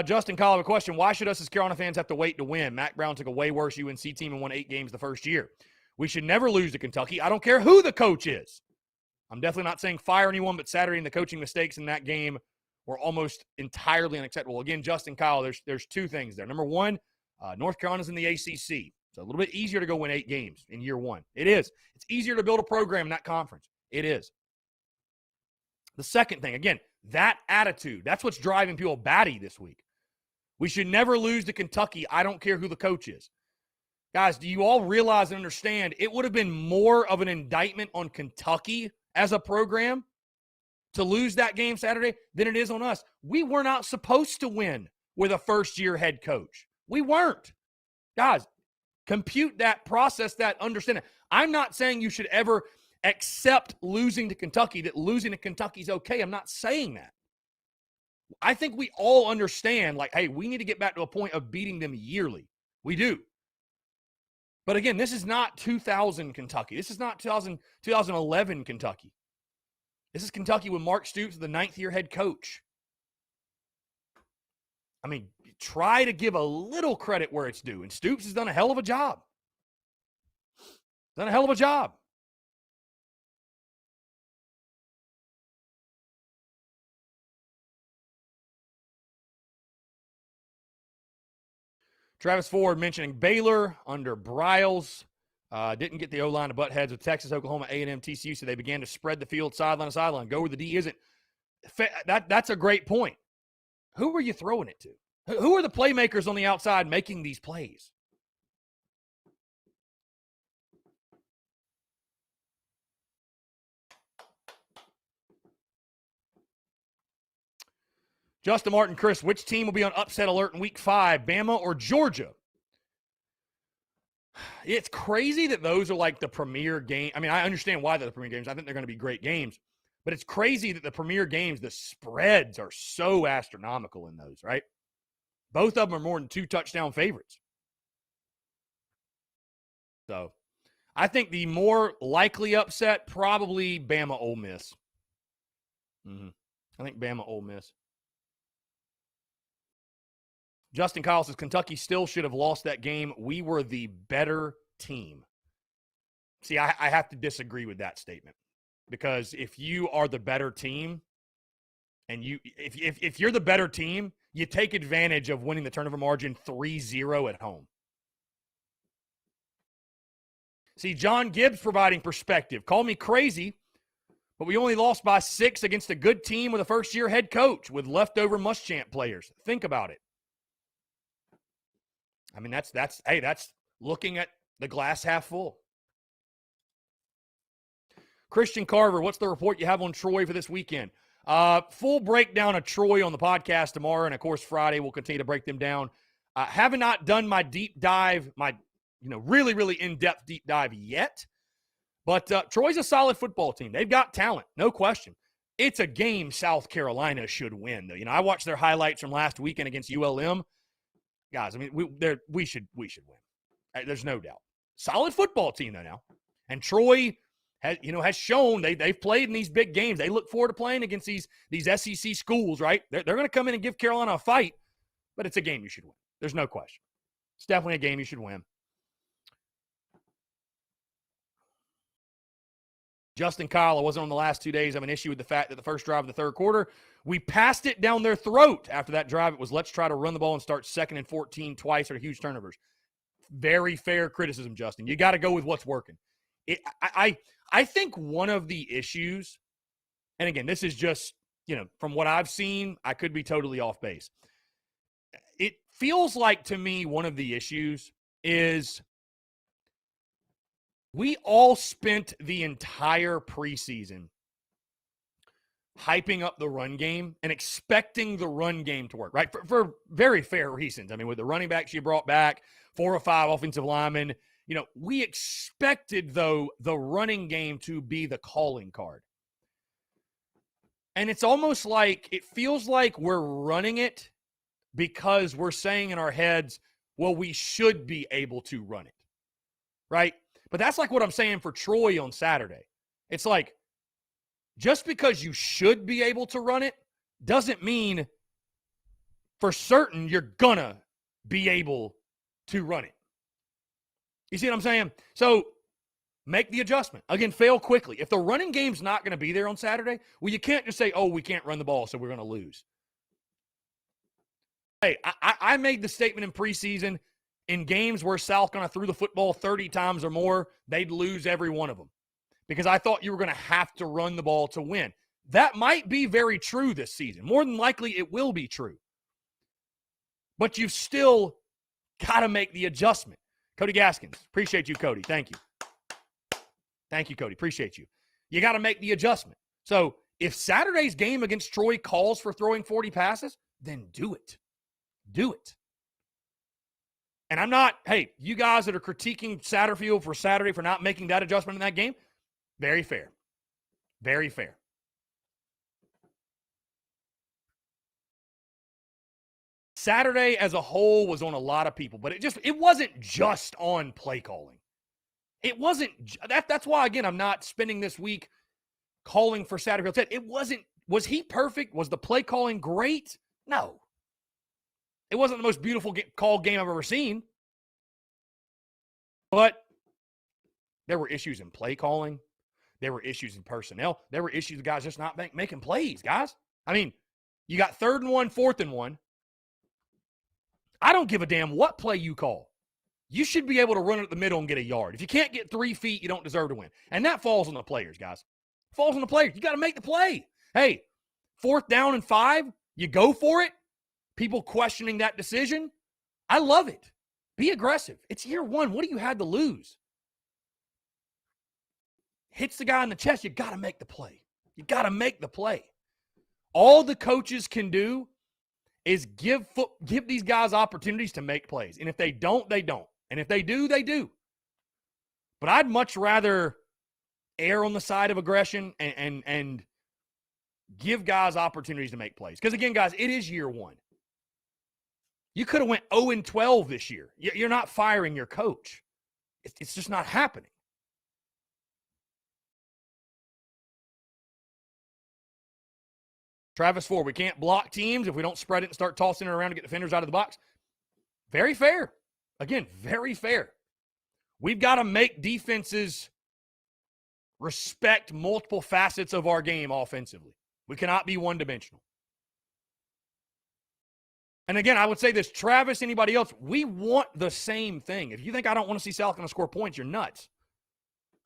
Justin Kyle, a question. Why should us as Carolina fans have to wait to win? Mac Brown took a way worse UNC team and won 8 games the first year. We should never lose to Kentucky. I don't care who the coach is. I'm definitely not saying fire anyone, but Saturday and the coaching mistakes in that game were almost entirely unacceptable. Again, Justin Kyle, there's 2 things there. Number 1, North Carolina's in the ACC. So a little bit easier to go win 8 games in year 1. It is. It's easier to build a program in that conference. It is. The second thing, again, that attitude, that's what's driving people batty this week. We should never lose to Kentucky. I don't care who the coach is. Guys, do you all realize and understand it would have been more of an indictment on Kentucky as a program to lose that game Saturday than it is on us? We were not supposed to win with a first-year head coach. We weren't. Guys, compute that, process that, understand it. I'm not saying you should ever accept losing to Kentucky, that losing to Kentucky is okay. I'm not saying that. I think we all understand, like, hey, we need to get back to a point of beating them yearly. We do. But again, this is not 2000 Kentucky. This is not 2011 Kentucky. This is Kentucky with Mark Stoops, the 9th-year head coach. I mean, try to give a little credit where it's due. And Stoops has done a hell of a job. Done a hell of a job. Travis Ford mentioning Baylor under Briles. Didn't get the O-line to butt heads with Texas, Oklahoma, A&M, TCU, so they began to spread the field sideline to sideline. Go where the D isn't. That's a great point. Who are you throwing it to? Who are the playmakers on the outside making these plays? Justin Martin, Chris, which team will be on upset alert in week 5, Bama or Georgia? It's crazy that those are like the premier game. I mean, I understand why they're the premier games. I think they're going to be great games. But it's crazy that the premier games, the spreads are so astronomical in those, right? Both of them are more than 2 touchdown favorites. So I think the more likely upset, probably Bama Ole Miss. I think Bama Ole Miss. Justin Kyle says Kentucky still should have lost that game. We were the better team. See, I have to disagree with that statement, because if you are the better team, and if you're the better team, you take advantage of winning the turnover margin 3-0 at home. See, John Gibbs providing perspective. Call me crazy, but we only lost by 6 against a good team with a first-year head coach with leftover Muschamp players. Think about it. I mean, that's looking at the glass half full. Christian Carver, what's the report you have on Troy for this weekend? Full breakdown of Troy on the podcast tomorrow, and of course Friday we'll continue to break them down. Have not done my deep dive, my really, really in-depth deep dive yet, but Troy's a solid football team. They've got talent, no question. It's a game South Carolina should win, though. I watched their highlights from last weekend against ULM. Guys, I mean, we should win. There's no doubt. Solid football team, though, now. And Troy has shown they've played in these big games. They look forward to playing against these SEC schools, right? They're going to come in and give Carolina a fight, but it's a game you should win. There's no question. It's definitely a game you should win. Justin Kyle, I wasn't on the last 2 days. I have an issue with the fact that the first drive of the third quarter, we passed it down their throat. After that drive, it was let's try to run the ball and start 2nd and 14 twice or huge turnovers. Very fair criticism, Justin. You got to go with what's working. I think one of the issues, and again, this is just, from what I've seen, I could be totally off base. It feels like to me one of the issues is we all spent the entire preseason hyping up the run game and expecting the run game to work, right? For very fair reasons. I mean, with the running backs you brought back, 4 or 5 offensive linemen, we expected, though, the running game to be the calling card. And it's almost like, it feels like we're running it because we're saying in our heads, well, we should be able to run it, right? But that's like what I'm saying for Troy on Saturday. It's like, just because you should be able to run it doesn't mean for certain you're gonna be able to run it. You see what I'm saying? So make the adjustment. Again, fail quickly. If the running game's not going to be there on Saturday, well, you can't just say, oh, we can't run the ball, so we're going to lose. Hey, I made the statement in preseason, in games where South kind of threw the football 30 times or more, they'd lose every one of them because I thought you were going to have to run the ball to win. That might be very true this season. More than likely, it will be true. But you've still got to make the adjustment. Cody Gaskins, appreciate you, Cody. Thank you. Thank you, Cody. Appreciate you. You got to make the adjustment. So if Saturday's game against Troy calls for throwing 40 passes, then do it. Do it. And I'm not, hey, you guys that are critiquing Satterfield for Saturday for not making that adjustment in that game, very fair. Very fair. Saturday as a whole was on a lot of people, but it wasn't just on play calling. It wasn't, that's why, again, I'm not spending this week calling for Satterfield. It wasn't, was he perfect? Was the play calling great? No. It wasn't the most beautiful call game I've ever seen. But there were issues in play calling. There were issues in personnel. There were issues of guys just not making plays, guys. I mean, you got 3rd and 1, 4th and 1. I don't give a damn what play you call. You should be able to run it at the middle and get a yard. If you can't get 3 feet, you don't deserve to win. And that falls on the players, guys. Falls on the players. You got to make the play. Hey, 4th down and 5, you go for it. People questioning that decision. I love it. Be aggressive. It's year 1. What do you have to lose? Hits the guy in the chest. You got to make the play. You got to make the play. All the coaches can do is give these guys opportunities to make plays. And if they don't, they don't. And if they do, they do. But I'd much rather err on the side of aggression and give guys opportunities to make plays. Because, again, guys, it is year 1. You could have went 0-12 this year. You're not firing your coach. It's just not happening. Travis Ford, we can't block teams if we don't spread it and start tossing it around to get defenders out of the box. Very fair. Again, very fair. We've got to make defenses respect multiple facets of our game offensively. We cannot be one-dimensional. And again, I would say this, Travis, anybody else, we want the same thing. If you think I don't want to see South Carolina score points, you're nuts.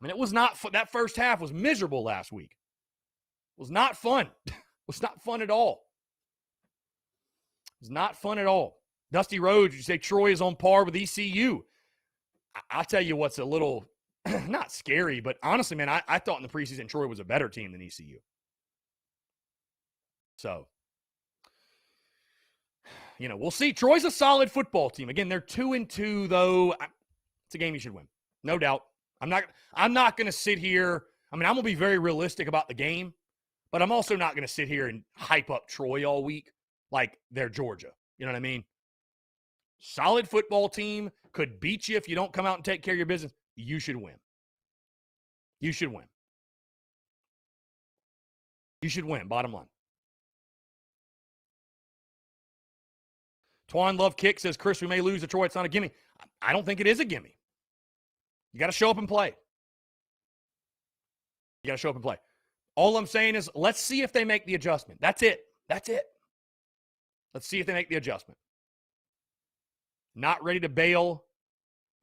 I mean, it was not that first half was miserable last week. It was not fun. It was not fun at all. It was not fun at all. Dusty Rhodes, you say Troy is on par with ECU. I'll tell you what's a little not scary, but honestly, man, I thought in the preseason Troy was a better team than ECU. So, we'll see. Troy's a solid football team. Again, they're 2-2, though. It's a game you should win. No doubt. I'm not going to sit here. I mean, I'm going to be very realistic about the game, but I'm also not going to sit here and hype up Troy all week like they're Georgia. You know what I mean? Solid football team, could beat you if you don't come out and take care of your business. You should win. You should win. You should win, bottom line. Twan Love Kick says, Chris, we may lose to Troy. It's not a gimme. I don't think it is a gimme. You got to show up and play. You got to show up and play. All I'm saying is let's see if they make the adjustment. That's it. That's it. Let's see if they make the adjustment. Not ready to bail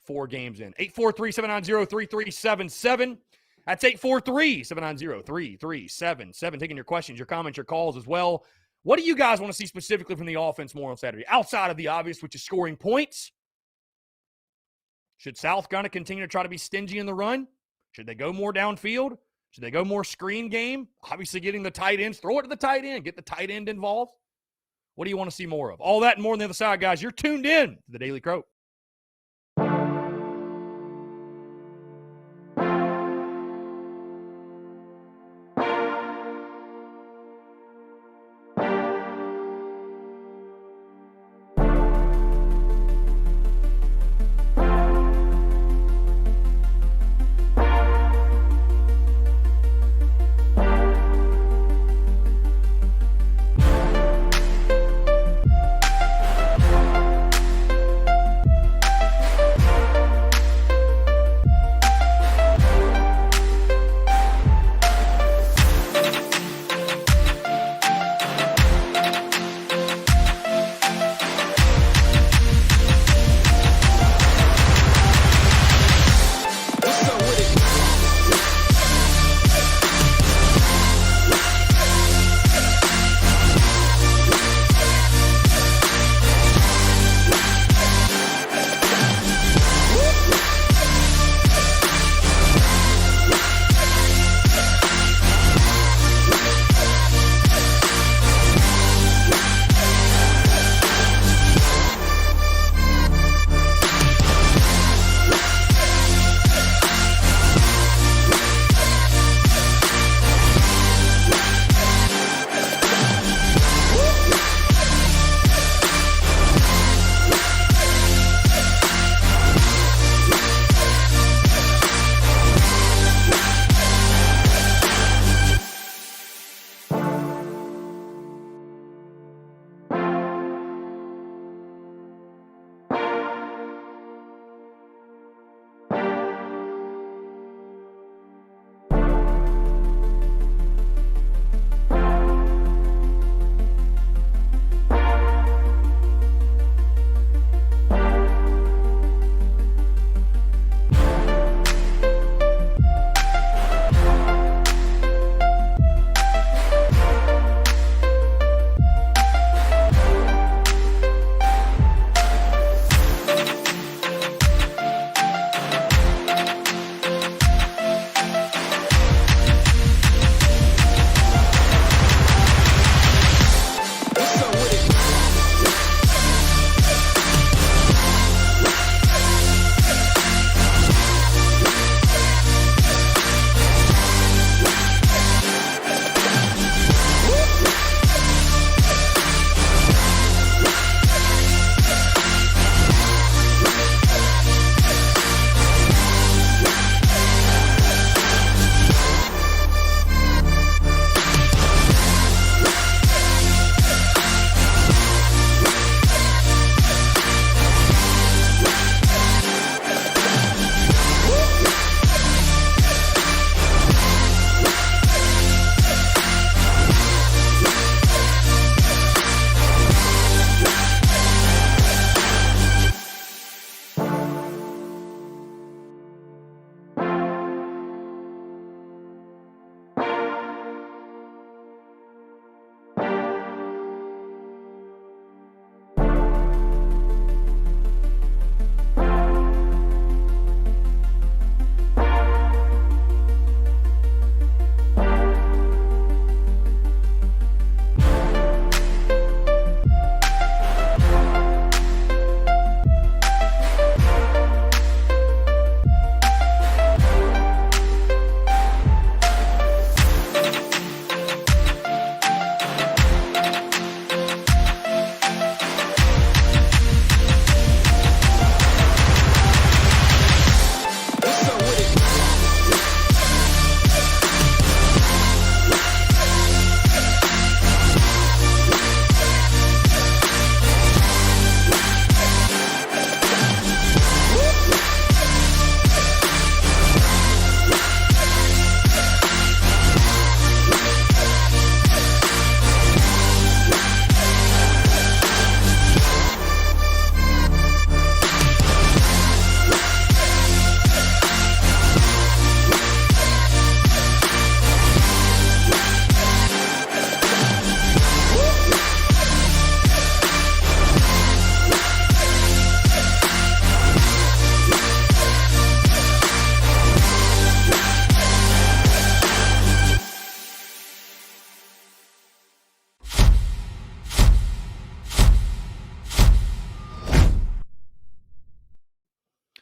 4 games in. 843-790-3377. That's 843-790-3377. Taking your questions, your comments, your calls as well. What do you guys want to see specifically from the offense more on Saturday? Outside of the obvious, which is scoring points. Should South kind of continue to try to be stingy in the run? Should they go more downfield? Should they go more screen game? Obviously getting the tight ends. Throw it to the tight end. Get the tight end involved. What do you want to see more of? All that and more on the other side, guys. You're tuned in to the Daily Crow.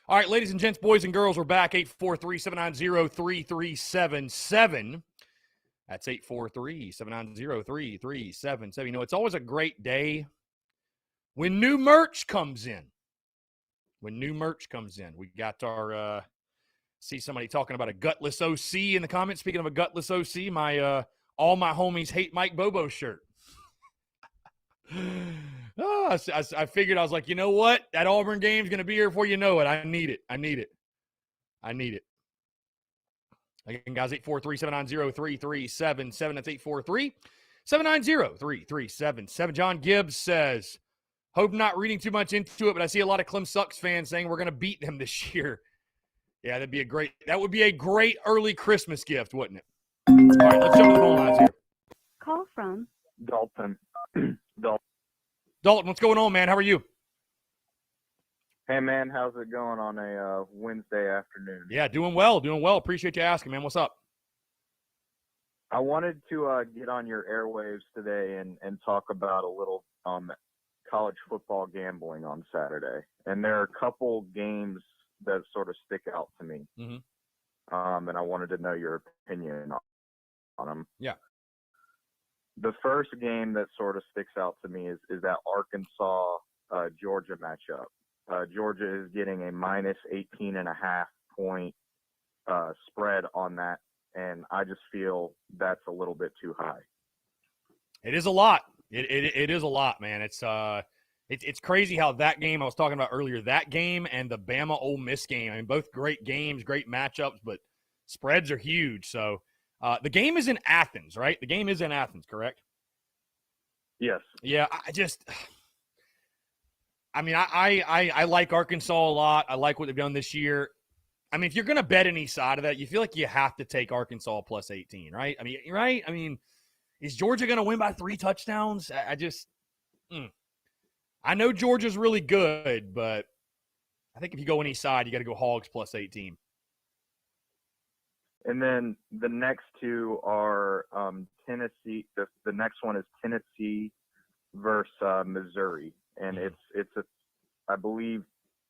All right, ladies and gents, boys and girls, we're back. 843-790-3377. That's 843-790-3377. You know, it's always a great day when new merch comes in. We got our see somebody talking about a gutless OC in the comments. Speaking of a gutless OC, my all my homies hate Mike Bobo shirt. I figured, I was like, you know what? That Auburn game's going to be here before you know it. I need it. Again, guys, 843-790-3377. That's 843-790-3377. John Gibbs says, hope not reading too much into it, but I see a lot of Clem Sucks fans saying we're going to beat them this year. Yeah, that would be a great early Christmas gift, wouldn't it? All right, let's jump to the phone lines here. Call from Dalton. Dalton, what's going on, man? How are you? Hey, man, how's it going on a Wednesday afternoon? Yeah, doing well. Appreciate you asking, man. What's up? I wanted to get on your airwaves today and talk about a little college football gambling on Saturday. And there are a couple games that sort of stick out to me. Mhm. And I wanted to know your opinion on them. Yeah. The first game that sort of sticks out to me is that Arkansas-Georgia matchup. Georgia is getting a minus 18.5 point spread on that, and I just feel that's a little bit too high. It is a lot. It is a lot, man. It's crazy how that game I was talking about earlier, that game and the Bama Ole Miss game, I mean, both great games, great matchups, but spreads are huge. So the game is in Athens, right? The game is in Athens, correct? Yes. Yeah, I like Arkansas a lot. I like what they've done this year. I mean, if you're going to bet any side of that, you feel like you have to take Arkansas plus 18, right? I mean, right? I mean, is Georgia going to win by 3 touchdowns? I know Georgia's really good, but I think if you go any side, you got to go Hogs plus 18. And then the next two are Tennessee. The next one is Tennessee versus Missouri, and I believe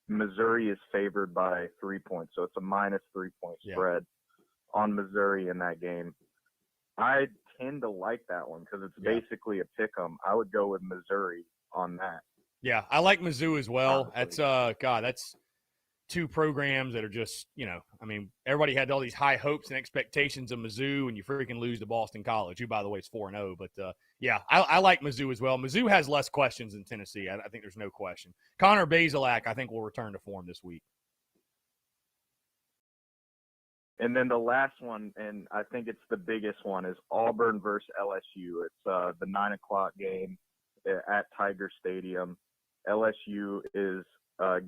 Missouri is favored by 3 points, so it's a minus 3 point spread on Missouri in that game. I tend to like that one because it's basically a pick 'em. I would go with Missouri on that. Yeah, I like Mizzou as well. Honestly. That's two programs that are just, I mean, everybody had all these high hopes and expectations of Mizzou, and you freaking lose to Boston College, who, by the way, is 4-0. But, I like Mizzou as well. Mizzou has less questions than Tennessee. I think there's no question. Connor Bazelak, I think, will return to form this week. And then the last one, and I think it's the biggest one, is Auburn versus LSU. It's the 9 o'clock game at Tiger Stadium. LSU is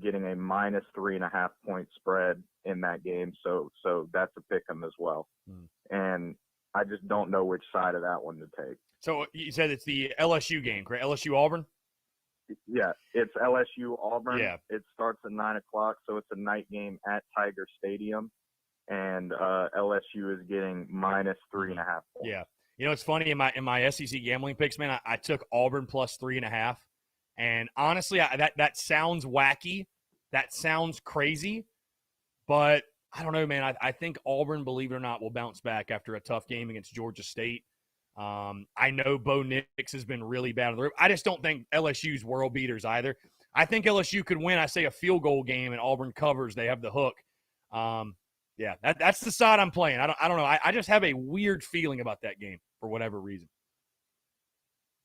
getting a minus 3.5 point spread in that game, so that's a pick 'em as well. And I just don't know which side of that one to take. So you said it's the LSU game, correct? LSU Auburn? Yeah, it's LSU Auburn. Yeah. It starts at 9 o'clock, so it's a night game at Tiger Stadium, and LSU is getting minus 3.5 points. Yeah. It's funny, in my SEC gambling picks, man, I took Auburn plus 3.5. And honestly, that sounds wacky. That sounds crazy. But I don't know, man. I think Auburn, believe it or not, will bounce back after a tough game against Georgia State. I know Bo Nix has been really bad on the road. I just don't think LSU's world beaters either. I think LSU could win, I say, a field goal game, and Auburn covers. They have the hook. That's the side I'm playing. I don't know. I just have a weird feeling about that game for whatever reason.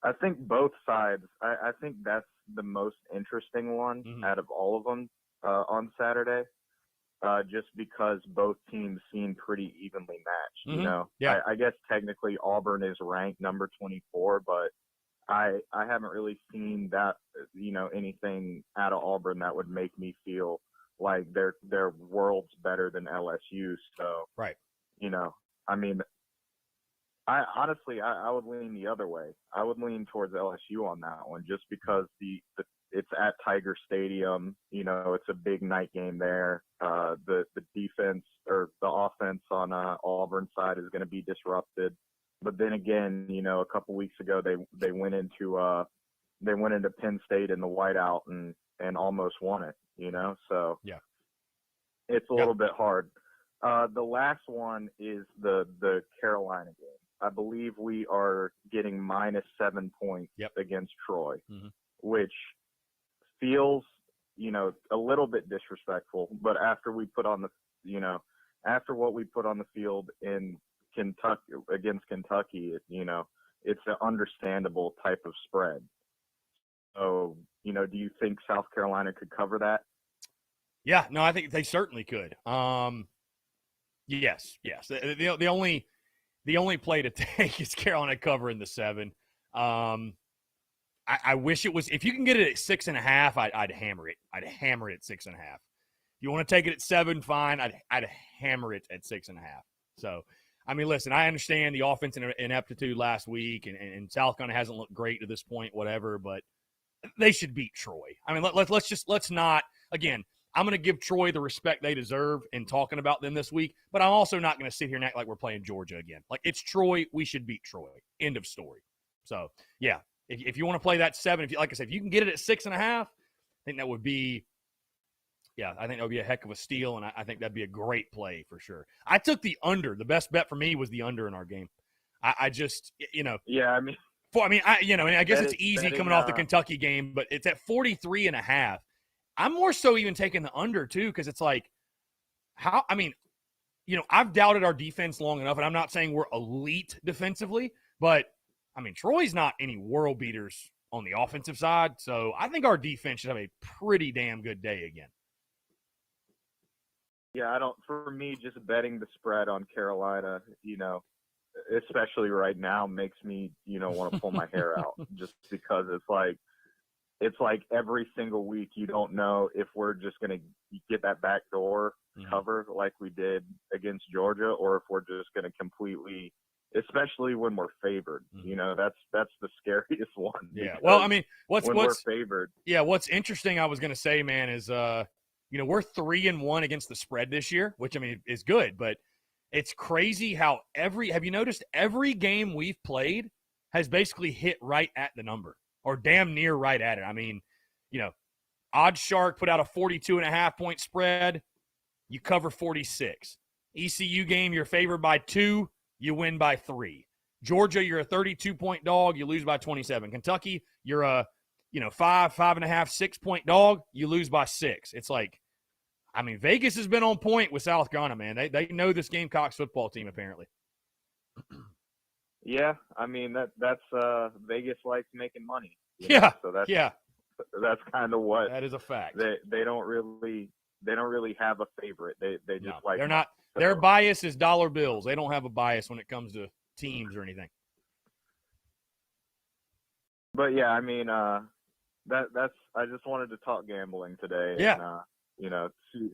I think both sides. I think that's the most interesting one out of all of them on Saturday, just because both teams seem pretty evenly matched. Yeah. I guess technically Auburn is ranked number 24, but I haven't really seen that anything out of Auburn that would make me feel like they're worlds better than LSU. So right, I mean. I honestly would lean the other way. I would lean towards LSU on that one, just because it's at Tiger Stadium. It's a big night game there. The defense or the offense on Auburn side is going to be disrupted. But then again, a couple weeks ago they went into Penn State in the whiteout and almost won it. So yeah. it's a little bit hard. The last one is the Carolina game. I believe we are getting -7 points against Troy, which feels, a little bit disrespectful. But after we put on after what we put on the field in Kentucky against Kentucky, it's an understandable type of spread. So, do you think South Carolina could cover that? Yeah, no, I think they certainly could. Yes. The only play to take is Carolina covering the 7. I wish it was. If you can get it at 6.5, I'd hammer it. I'd hammer it at 6.5. If you want to take it at 7, fine. I'd hammer it at 6.5. So, I mean, listen, I understand the offense ineptitude last week, and South Carolina hasn't looked great to this point, whatever. But they should beat Troy. I mean, let's not again. I'm going to give Troy the respect they deserve in talking about them this week, but I'm also not going to sit here and act like we're playing Georgia again. Like, it's Troy. We should beat Troy. End of story. So, yeah, if you want to play that 7, like I said, if you can get it at 6.5, I think that would be a heck of a steal, and I think that'd be a great play for sure. I took the under. The best bet for me was the under in our game. I just, Yeah, I mean. I guess it's easy coming off the Kentucky game, but it's at 43.5. I'm more so even taking the under, too, because it's like, I've doubted our defense long enough, and I'm not saying we're elite defensively, but, Troy's not any world beaters on the offensive side, so I think our defense should have a pretty damn good day again. Yeah, for me, just betting the spread on Carolina, especially right now, makes me, want to pull my hair out just because it's like every single week you don't know if we're just going to get that backdoor cover like we did against Georgia, or if we're just going to completely, especially when we're favored. That's the scariest one. Yeah. Well, what's we're favored. Yeah. What's interesting, I was going to say, man, is we're 3-1 against the spread this year, which is good, but it's crazy how have you noticed every game we've played has basically hit right at the number or damn near right at it. Odd Shark put out a 42.5 point spread. You cover 46. ECU game, you're favored by 2. You win by 3. Georgia, you're a 32-point dog. You lose by 27. Kentucky, you're a 5.5, 6 point dog. You lose by 6. It's like, Vegas has been on point with South Carolina, man. They know this Gamecocks football team, apparently. Yeah, that's Vegas likes making money. Yeah. So that's kind of what that is a fact. They don't really have a favorite. They just like they're not. Their bias is dollar bills. They don't have a bias when it comes to teams or anything. But yeah, that's. I just wanted to talk gambling today. Yeah. And,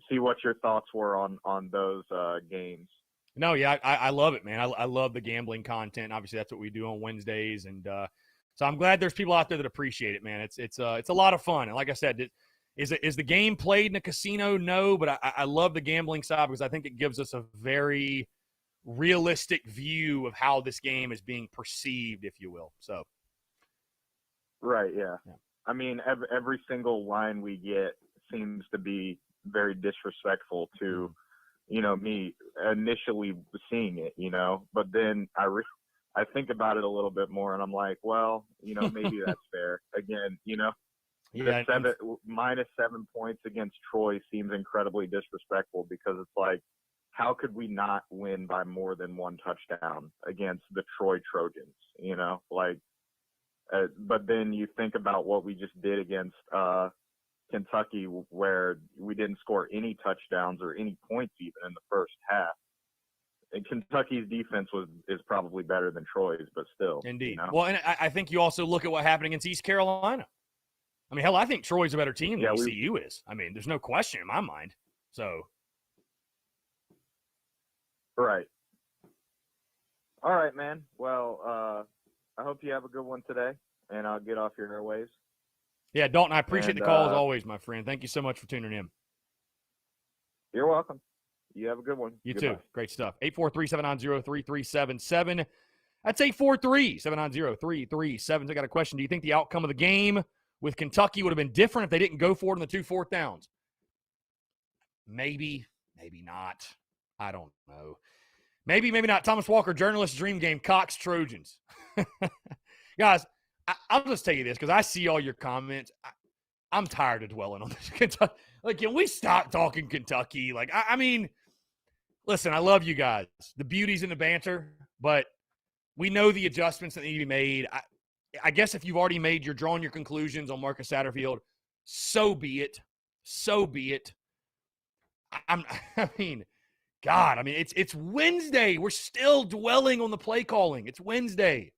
see what your thoughts were on those games. No, yeah, I love it, man. I love the gambling content. Obviously, that's what we do on Wednesdays, and so I'm glad there's people out there that appreciate it, man. It's a lot of fun, and like I said, is the game played in a casino? No, but I love the gambling side because I think it gives us a very realistic view of how this game is being perceived, if you will. So, right, yeah. Every single line we get seems to be very disrespectful to. Me initially seeing it, but then I think about it a little bit more and I'm like, well, maybe that's fair. Again, yeah, -7 points against Troy seems incredibly disrespectful because it's like, how could we not win by more than 1 touchdown against the Troy Trojans, but then you think about what we just did against, Kentucky, where we didn't score any touchdowns or any points even in the first half. And Kentucky's defense is probably better than Troy's, but still. Indeed. Well, and I think you also look at what happened against East Carolina. Hell, I think Troy's a better team than ECU is. There's no question in my mind. So. Right. All right, man. Well, I hope you have a good one today, and I'll get off your airwaves. Yeah, Dalton, I appreciate the call as always, my friend. Thank you so much for tuning in. You're welcome. You have a good one. You Goodbye. Too. Great stuff. 843-790-3377. That's 843-790-3377. I got a question. Do you think the outcome of the game with Kentucky would have been different if they didn't go for it in the 2 4th downs? Maybe. Maybe not. I don't know. Maybe not. Thomas Walker, journalist, dream game, Cox, Trojans. Guys, I'll just tell you this because I see all your comments. I'm tired of dwelling on this. Kentucky. Like, can we stop talking Kentucky? Like, I mean, listen, I love you guys. The beauty's in the banter, but we know the adjustments that need to be made. I guess if you've already you're drawing your conclusions on Marcus Satterfield, so be it. So be it. I mean, God, it's Wednesday. We're still dwelling on the play calling. It's Wednesday.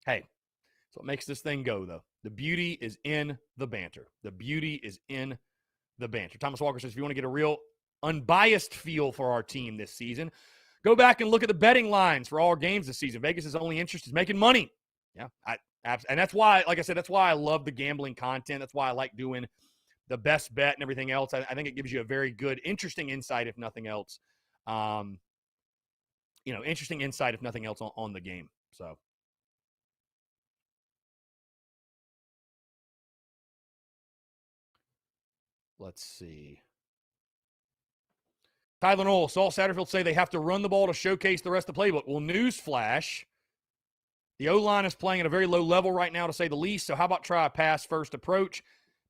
Hey, that's what makes this thing go, though. The beauty is in the banter. The beauty is in the banter. Thomas Walker says, if you want to get a real unbiased feel for our team this season, go back and look at the betting lines for all our games this season. Vegas' only interest is making money. Yeah, and that's why, like I said, that's why I love the gambling content. That's why I like doing the best bet and everything else. I think it gives you a very good, interesting insight, if nothing else. Interesting insight, if nothing else, on the game. So. Let's see. Tyler Knoll, Saul Satterfield say they have to run the ball to showcase the rest of the playbook. Well, newsflash, the O-line is playing at a very low level right now, to say the least, so how about try a pass-first approach?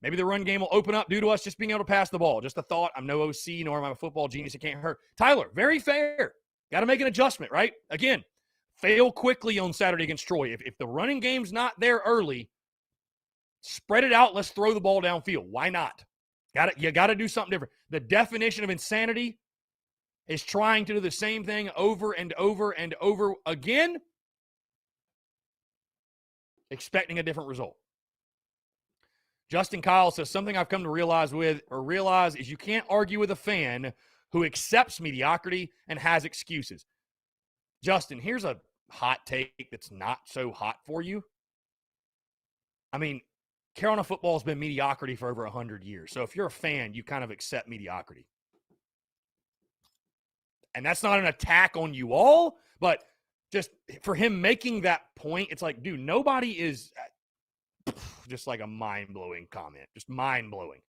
Maybe the run game will open up due to us just being able to pass the ball. Just a thought. I'm no OC, nor am I a football genius. It can't hurt. Tyler, very fair. Got to make an adjustment, right? Again, fail quickly on Saturday against Troy. If the running game's not there early, spread it out. Let's throw the ball downfield. Why not? You got to do something different. The definition of insanity is trying to do the same thing over and over and over again, expecting a different result. Justin Kyle says, something I've come to realize is you can't argue with a fan who accepts mediocrity and has excuses. Justin, here's a hot take that's not so hot for you. I mean, Carolina football has been mediocrity for over 100 years. So if you're a fan, you kind of accept mediocrity. And that's not an attack on you all, but just for him making that point, it's like, dude, nobody is just like a mind-blowing comment. Just mind-blowing.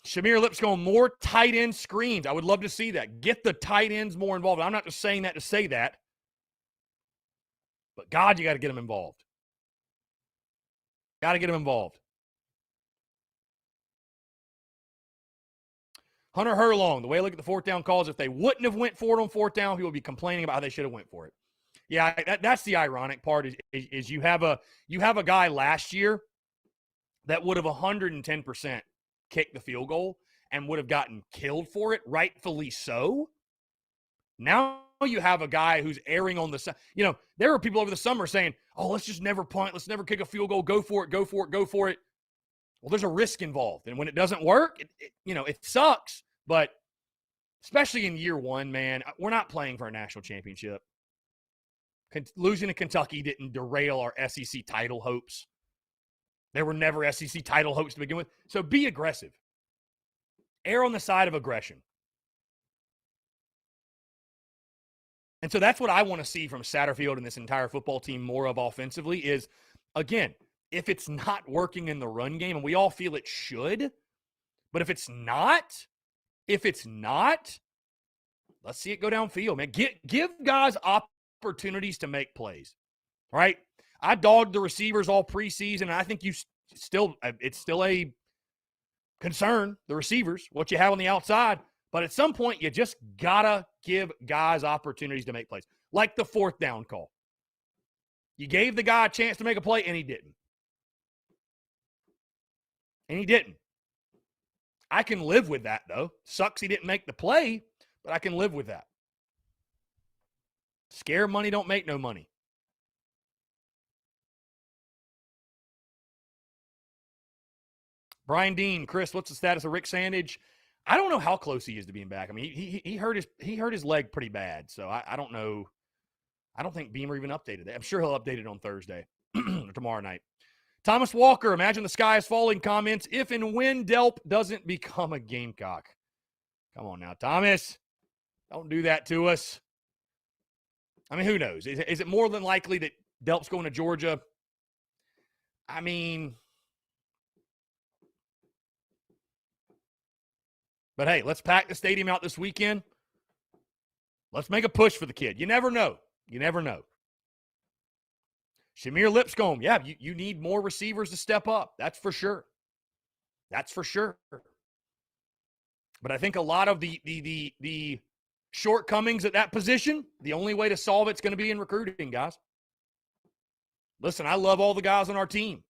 Shamir Lipscomb, more tight end screens. I would love to see that. Get the tight ends more involved. I'm not just saying that to say that. But, God, you got to get them involved. Got to get them involved. Hunter Herlong, the way I look at the fourth down calls, if they wouldn't have went for it on fourth down, people would be complaining about how they should have went for it. Yeah, that's the ironic part is you have a guy last year that would have 110% kicked the field goal and would have gotten killed for it, rightfully so. Now you have a guy who's erring on the side. You know, there were people over the summer saying, oh, let's just never punt. Let's never kick a field goal. Go for it, go for it, go for it. Well, there's a risk involved. And when it doesn't work, it sucks. But especially in year one, man, we're not playing for a national championship. Losing to Kentucky didn't derail our SEC title hopes. There were never SEC title hopes to begin with. So be aggressive. Err on the side of aggression. And so that's what I want to see from Satterfield and this entire football team more of offensively is, again, if it's not working in the run game, and we all feel it should, but if it's not, let's see it go downfield, man. Give guys opportunities to make plays, right? I dogged the receivers all preseason, and I think it's still a concern, the receivers, what you have on the outside. But at some point, you just got to give guys opportunities to make plays. Like the fourth down call. You gave the guy a chance to make a play, and he didn't. I can live with that, though. Sucks he didn't make the play, but I can live with that. Scare money don't make no money. Brian Dean, Chris, what's the status of Rick Sandage? I don't know how close he is to being back. I mean, he hurt his leg pretty bad, so I don't know. I don't think Beamer even updated that. I'm sure he'll update it on Thursday or tomorrow night. Thomas Walker, imagine the sky is falling comments if and when Delp doesn't become a Gamecock. Come on now, Thomas. Don't do that to us. I mean, who knows? Is it more than likely that Delp's going to Georgia? I mean, But hey, let's pack the stadium out this weekend. Let's make a push for the kid. You never know. You never know. Shamir Lipscomb, yeah, you need more receivers to step up. That's for sure. That's for sure. But I think a lot of the shortcomings at that position, the only way to solve it's going to be in recruiting, guys. Listen, I love all the guys on our team.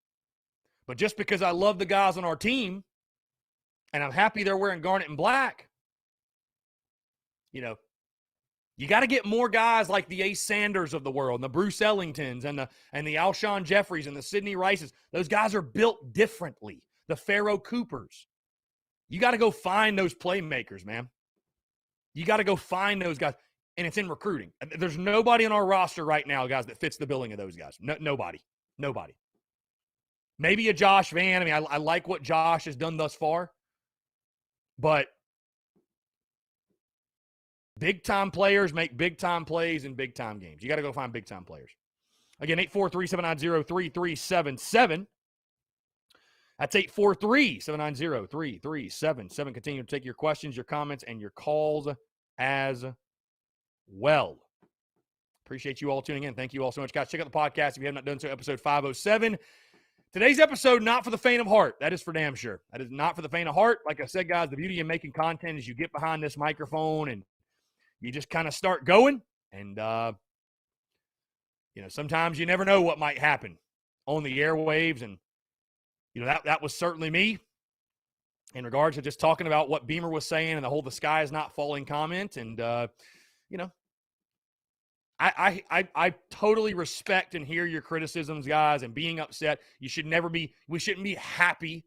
But just because I love the guys on our team and I'm happy they're wearing garnet and black, you know, you got to get more guys like the Ace Sanders of the world and the Bruce Ellingtons and the Alshon Jeffries and the Sidney Rices. Those guys are built differently. The Pharaoh Coopers. You got to go find those playmakers, man. You got to go find those guys. And it's in recruiting. There's nobody on our roster right now, guys, that fits the billing of those guys. Nobody. Maybe a Josh Vann. I mean, I like what Josh has done thus far. But big-time players make big-time plays in big-time games. You got to go find big-time players. Again, 843-790-3377. That's 843-790-3377. Continue to take your questions, your comments, and your calls as well. Appreciate you all tuning in. Thank you all so much, guys. Check out the podcast if you have not done so, episode 507. Today's episode, not for the faint of heart. That is for damn sure. That is not for the faint of heart. Like I said, guys, the beauty of making content is you get behind this microphone and you just kind of start going. And, sometimes you never know what might happen on the airwaves. And, that was certainly me in regards to just talking about what Beamer was saying and the whole "the sky is not falling" comment. And, I totally respect and hear your criticisms, guys, and being upset. We shouldn't be happy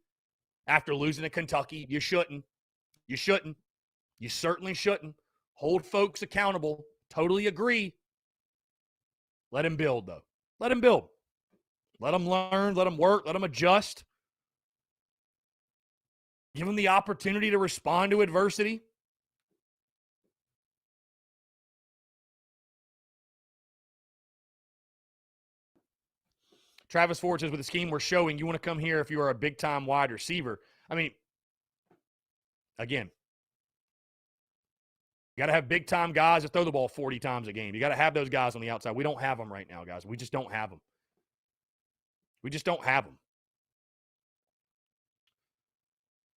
after losing to Kentucky. You shouldn't. You certainly shouldn't. Hold folks accountable. Totally agree. Let him build, though. Let him build. Let him learn. Let him work. Let him adjust. Give him the opportunity to respond to adversity. Travis Ford says, with the scheme we're showing, you want to come here if you are a big-time wide receiver. I mean, again, you got to have big-time guys that throw the ball 40 times a game. You got to have those guys on the outside. We don't have them right now, guys. We just don't have them.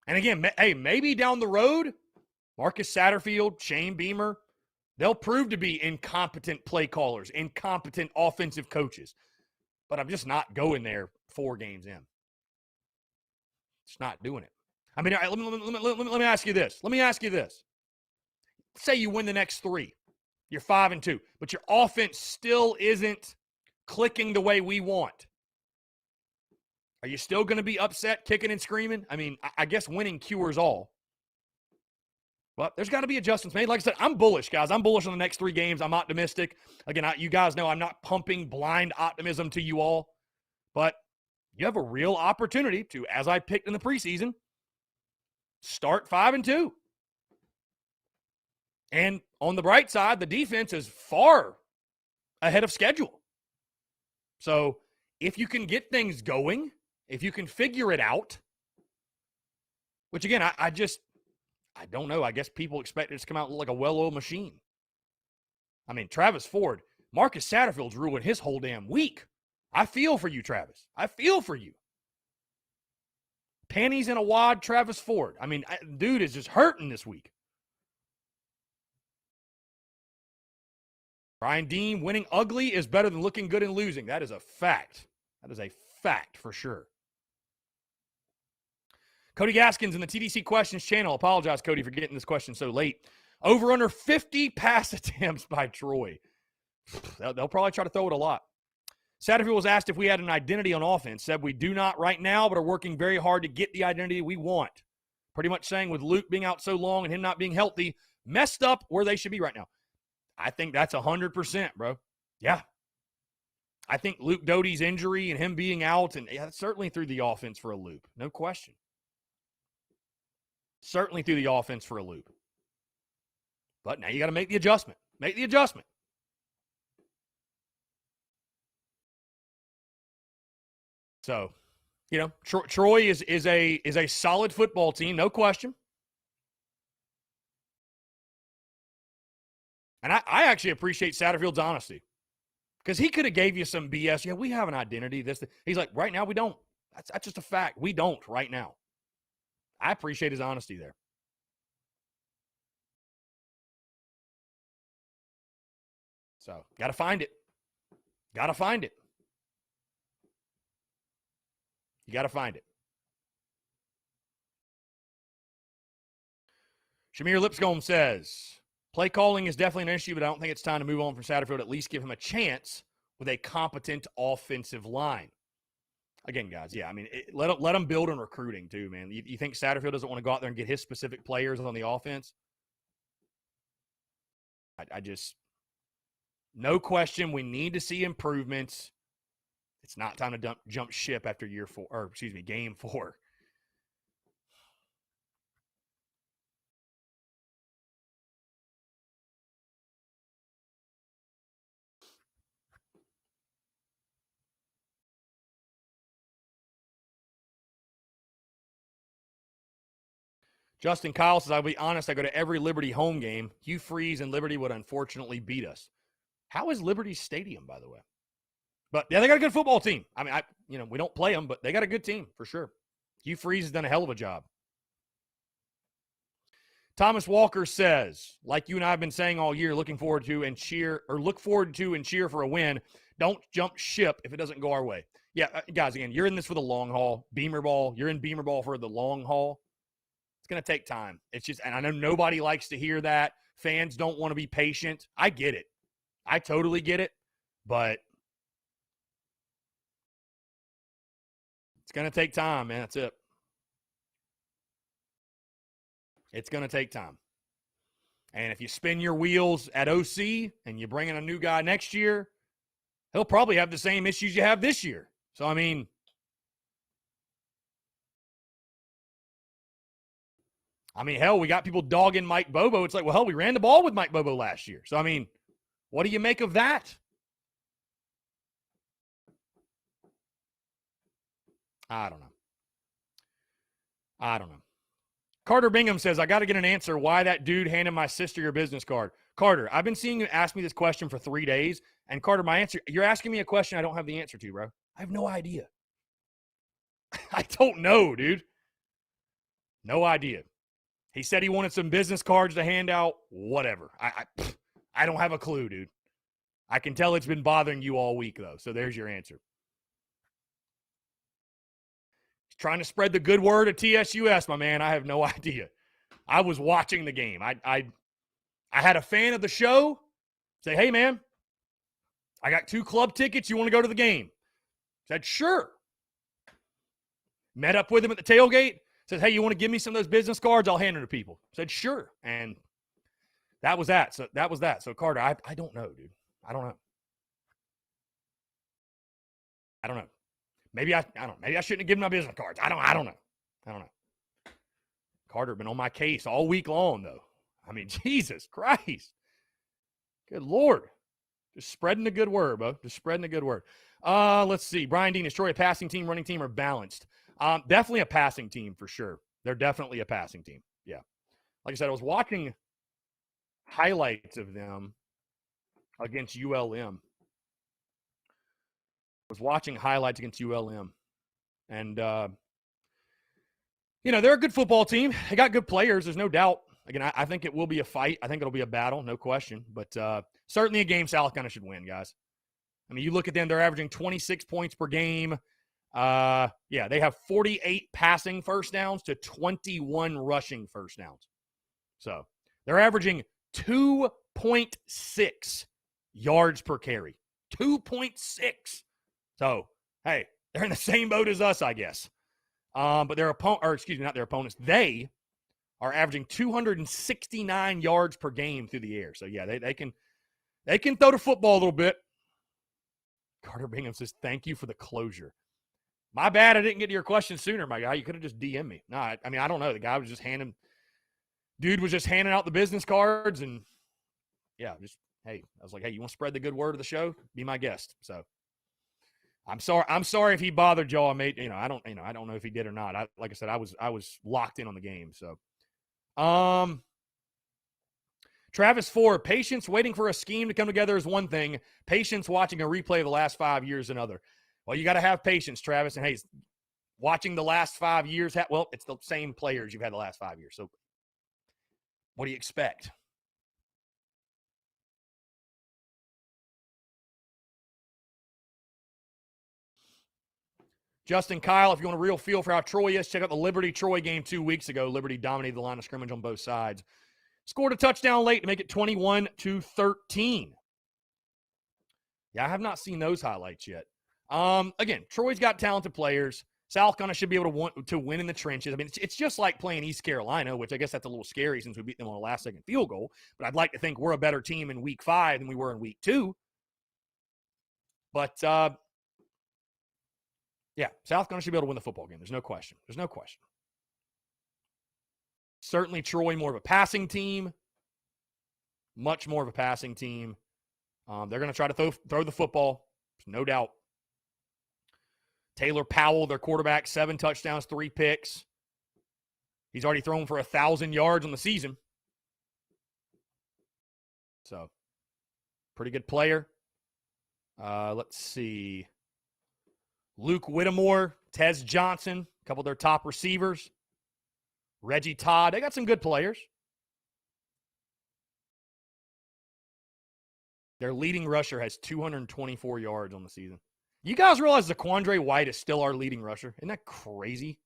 And again, hey, maybe down the road, Marcus Satterfield, Shane Beamer, they'll prove to be incompetent play callers, incompetent offensive coaches. But I'm just not going there 4 games in. Just not doing it. I mean, let me ask you this. Say you win the next 3. You're 5-2, but your offense still isn't clicking the way we want. Are you still going to be upset, kicking and screaming? I mean, I guess winning cures all. But there's got to be adjustments made. Like I said, I'm bullish, guys. I'm bullish on the next 3 games. I'm optimistic. Again, you guys know I'm not pumping blind optimism to you all. But you have a real opportunity to, as I picked in the preseason, start 5-2. And on the bright side, the defense is far ahead of schedule. So if you can get things going, if you can figure it out, which again, I don't know. I guess people expect it to come out like a well-oiled machine. I mean, Travis Ford, Marcus Satterfield's ruined his whole damn week. I feel for you, Travis. I feel for you. Panties in a wad, Travis Ford. I mean, dude is just hurting this week. Brian Dean, winning ugly is better than looking good and losing. That is a fact. That is a fact for sure. Cody Gaskins in the TDC Questions channel. Apologize, Cody, for getting this question so late. Over under 50 pass attempts by Troy. They'll probably try to throw it a lot. Satterfield was asked if we had an identity on offense. Said we do not right now, but are working very hard to get the identity we want. Pretty much saying with Luke being out so long and him not being healthy, messed up where they should be right now. I think that's 100%, bro. Yeah. I think Luke Doty's injury and him being out, and certainly threw the offense for a loop. No question. Certainly threw the offense for a loop. But now you got to make the adjustment. Make the adjustment. So, Troy is a solid football team, no question. And I actually appreciate Satterfield's honesty, because he could have gave you some BS. Yeah, we have an identity. He's like, right now we don't. That's just a fact. We don't right now. I appreciate his honesty there. So, got to find it. Got to find it. You got to find it. Shamir Lipscomb says, play calling is definitely an issue, but I don't think it's time to move on from Satterfield. At least give him a chance with a competent offensive line. Again, guys, yeah, I mean, let him build on recruiting too, man. You think Satterfield doesn't want to go out there and get his specific players on the offense? I just, no question, we need to see improvements. It's not time to jump ship after game 4. Justin Kyle says, I'll be honest, I go to every Liberty home game. Hugh Freeze and Liberty would unfortunately beat us. How is Liberty's stadium, by the way? But, yeah, they got a good football team. I mean, we don't play them, but they got a good team for sure. Hugh Freeze has done a hell of a job. Thomas Walker says, like you and I have been saying all year, look forward to and cheer for a win. Don't jump ship if it doesn't go our way. Yeah, guys, again, you're in this for the long haul. Beamer ball, you're in Beamer ball for the long haul. It's going to take time. It's just, and I know nobody likes to hear that. Fans don't want to be patient. I get it. I totally get it. But it's going to take time, man. That's it. It's going to take time. And if you spin your wheels at OC and you bring in a new guy next year, he'll probably have the same issues you have this year. So, I mean, hell, we got people dogging Mike Bobo. It's like, well, hell, we ran the ball with Mike Bobo last year. So, I mean, what do you make of that? I don't know. Carter Bingham says, I got to get an answer why that dude handed my sister your business card. Carter, I've been seeing you ask me this question for 3 days. And Carter, my answer, you're asking me a question I don't have the answer to, bro. I have no idea. I don't know, dude. No idea. He said he wanted some business cards to hand out. Whatever. I don't have a clue, dude. I can tell it's been bothering you all week, though. So there's your answer. He's trying to spread the good word at TSUS, my man. I have no idea. I was watching the game. I had a fan of the show say, hey, man, I got 2 club tickets. You want to go to the game? Said, sure. Met up with him at the tailgate. Said, hey, you want to give me some of those business cards? I'll hand them to people. Said, sure. And that was that. So Carter, I don't know, dude. I don't know. Maybe I don't know. Maybe I shouldn't have given my business cards. I don't know. Carter been on my case all week long, though. I mean, Jesus Christ. Good Lord. Just spreading the good word, bro. Just spreading the good word. Let's see. Brian Dean, is Troy a passing team, running team, or balanced? Definitely a passing team for sure. They're definitely a passing team. Yeah. Like I said, I was watching highlights of them against ULM. And, they're a good football team. They got good players. There's no doubt. Again, I think it will be a fight. I think it'll be a battle, no question. But certainly a game South Carolina should win, guys. I mean, you look at them, they're averaging 26 points per game. They have 48 passing first downs to 21 rushing first downs. So they're averaging 2.6 yards per carry. 2.6. So, hey, they're in the same boat as us, I guess. But their not their opponents. They are averaging 269 yards per game through the air. So yeah, they can throw the football a little bit. Carter Bingham says, thank you for the closure. My bad, I didn't get to your question sooner, my guy. You could have just DM'd me. No, I don't know. The guy was just handing out the business cards, and yeah, I was like, hey, you want to spread the good word of the show? Be my guest. So I'm sorry if he bothered y'all. I don't know if he did or not. Like I said, I was locked in on the game. So, Travis 4, patience waiting for a scheme to come together is one thing. Patience watching a replay of the last 5 years another. Well, you got to have patience, Travis. And, hey, watching the last 5 years, well, it's the same players you've had the last 5 years. So what do you expect? Justin Kyle, if you want a real feel for how Troy is, check out the Liberty-Troy game 2 weeks ago. Liberty dominated the line of scrimmage on both sides. Scored a touchdown late to make it 21-13. Yeah, I have not seen those highlights yet. Again, Troy's got talented players. South Carolina should be able to win in the trenches. I mean, it's just like playing East Carolina, which I guess that's a little scary since we beat them on a last-second field goal. But I'd like to think we're a better team in Week 5 than we were in Week 2. But, yeah, South Carolina should be able to win the football game. There's no question. There's no question. Certainly Troy more of a passing team. Much more of a passing team. They're going to try to throw the football. No doubt. Taylor Powell, their quarterback, 7 touchdowns, 3 picks. He's already thrown for 1,000 yards on the season. So, pretty good player. Let's see. Luke Whittemore, Tez Johnson, a couple of their top receivers. Reggie Todd. They got some good players. Their leading rusher has 224 yards on the season. You guys realize Zaquandre White is still our leading rusher? Isn't that crazy?